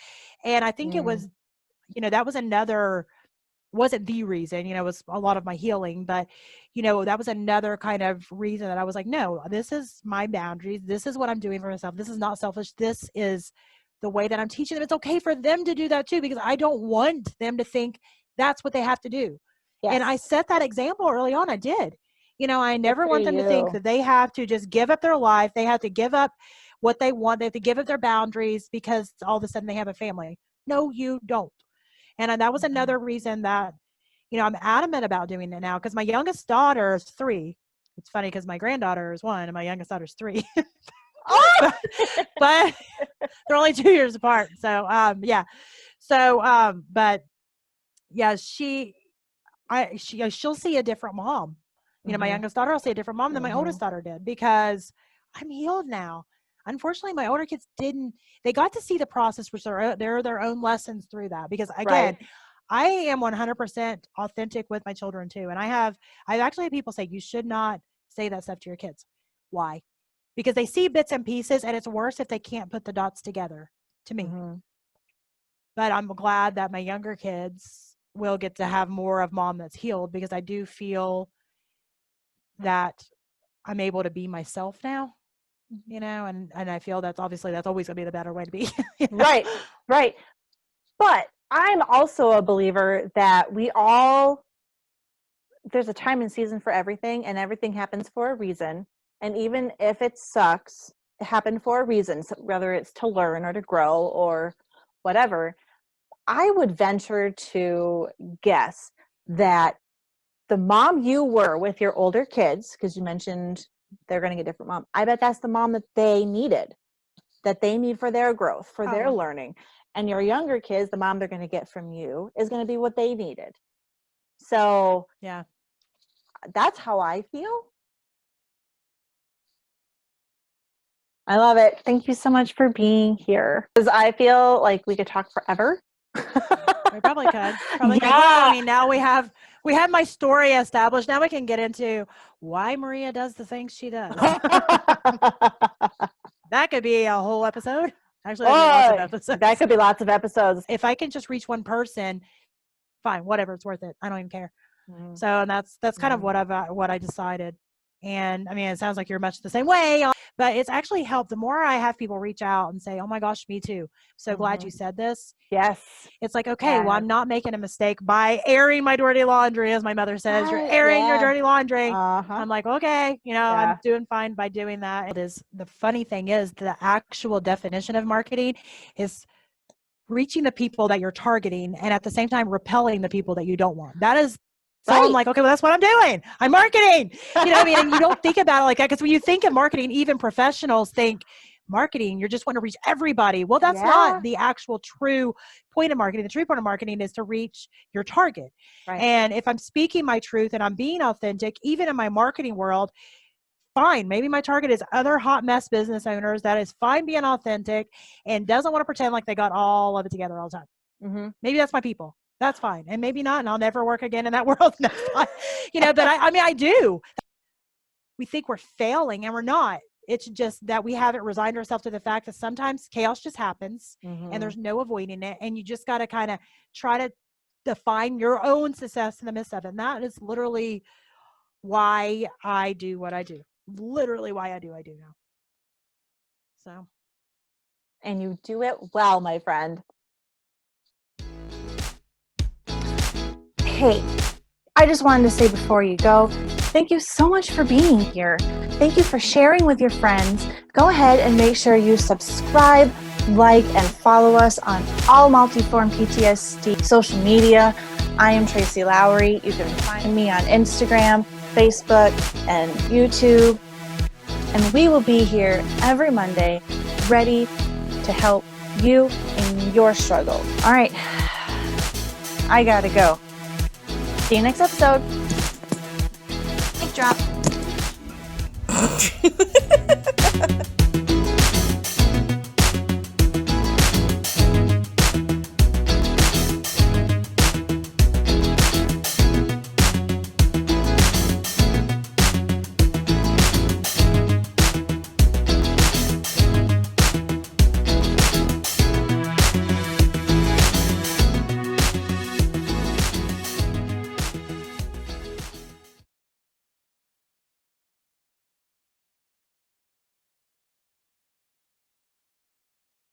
S1: And I think it was, that was wasn't the reason, it was a lot of my healing, but, that was another kind of reason that I was like, no, this is my boundaries. This is what I'm doing for myself. This is not selfish. This is the way that I'm teaching them. It's okay for them to do that too, because I don't want them to think that's what they have to do. Yes. And I set that example early on. I did. I never want them to think that they have to just give up their life. They have to give up what they want. They have to give up their boundaries because all of a sudden they have a family. No, you don't. And that was another reason that, I'm adamant about doing it now, because my youngest daughter is 3. It's funny because my granddaughter is 1 and my youngest daughter is 3. but they're only 2 years apart. So, yeah. So, but yeah, she'll see a different mom. My youngest daughter will see a different mom than my oldest daughter did, because I'm healed now. Unfortunately, my older kids didn't. They got to see the process, which they're their own lessons through that. Because again, I am 100% authentic with my children too. And I've actually had people say, you should not say that stuff to your kids. Why? Because they see bits and pieces, and it's worse if they can't put the dots together, to me. But I'm glad that my younger kids will get to have more of mom that's healed, because I do feel that I'm able to be myself now, and I feel that's always going to be the better way to be.
S2: Right. But I'm also a believer that there's a time and season for everything, and everything happens for a reason. And even if it sucks, it happened for a reason, so whether it's to learn or to grow or whatever. I would venture to guess that the mom you were with your older kids, because you mentioned they're going to get a different mom, I bet that's the mom that they need for their growth, for their learning. And your younger kids, the mom they're going to get from you is going to be what they needed. So
S1: yeah,
S2: that's how I feel. I love it. Thank you so much for being here, because I feel like we could talk forever.
S1: we probably could. Well, I mean, now we have my story established. Now we can get into why Maria does the things she does. That could be a whole episode. Actually, lots of episodes.
S2: That could be lots of episodes.
S1: If I can just reach one person, fine, whatever, it's worth it. I don't even care. So, and that's kind of what I decided. And I mean, it sounds like you're much the same way, but it's actually helped. The more I have people reach out and say, "Oh my gosh, me too. So glad you said this."
S2: Yes.
S1: It's like, okay, well, I'm not making a mistake by airing my dirty laundry, as my mother says. You're airing your dirty laundry. I'm like, okay, I'm doing fine by doing that. It is, the funny thing is, the actual definition of marketing is reaching the people that you're targeting and at the same time repelling the people that you don't want. That is. So I'm like, okay, well, that's what I'm doing. I'm marketing. You know what I mean? And you don't think about it like that, because when you think of marketing, even professionals think marketing, you just want to reach everybody. Well, that's not the actual true point of marketing. The true point of marketing is to reach your target. Right. And if I'm speaking my truth and I'm being authentic, even in my marketing world, fine. Maybe my target is other hot mess business owners. That is fine being authentic and doesn't want to pretend like they got all of it together all the time. Mm-hmm. Maybe that's my people. That's fine. And maybe not, and I'll never work again in that world. That's fine. But I mean, I do. We think we're failing, and we're not. It's just that we haven't resigned ourselves to the fact that sometimes chaos just happens, and there's no avoiding it. And you just got to kind of try to define your own success in the midst of it. And that is literally why I do what I do. Literally why I do now. So.
S2: And you do it well, my friend. Hey, I just wanted to say before you go, thank you so much for being here. Thank you for sharing with your friends. Go ahead and make sure you subscribe, like, and follow us on all Multiform PTSD social media. I am Tracy Lowry. You can find me on Instagram, Facebook, and YouTube. And we will be here every Monday, ready to help you in your struggle. All right, I gotta go. See you next episode. Mic drop.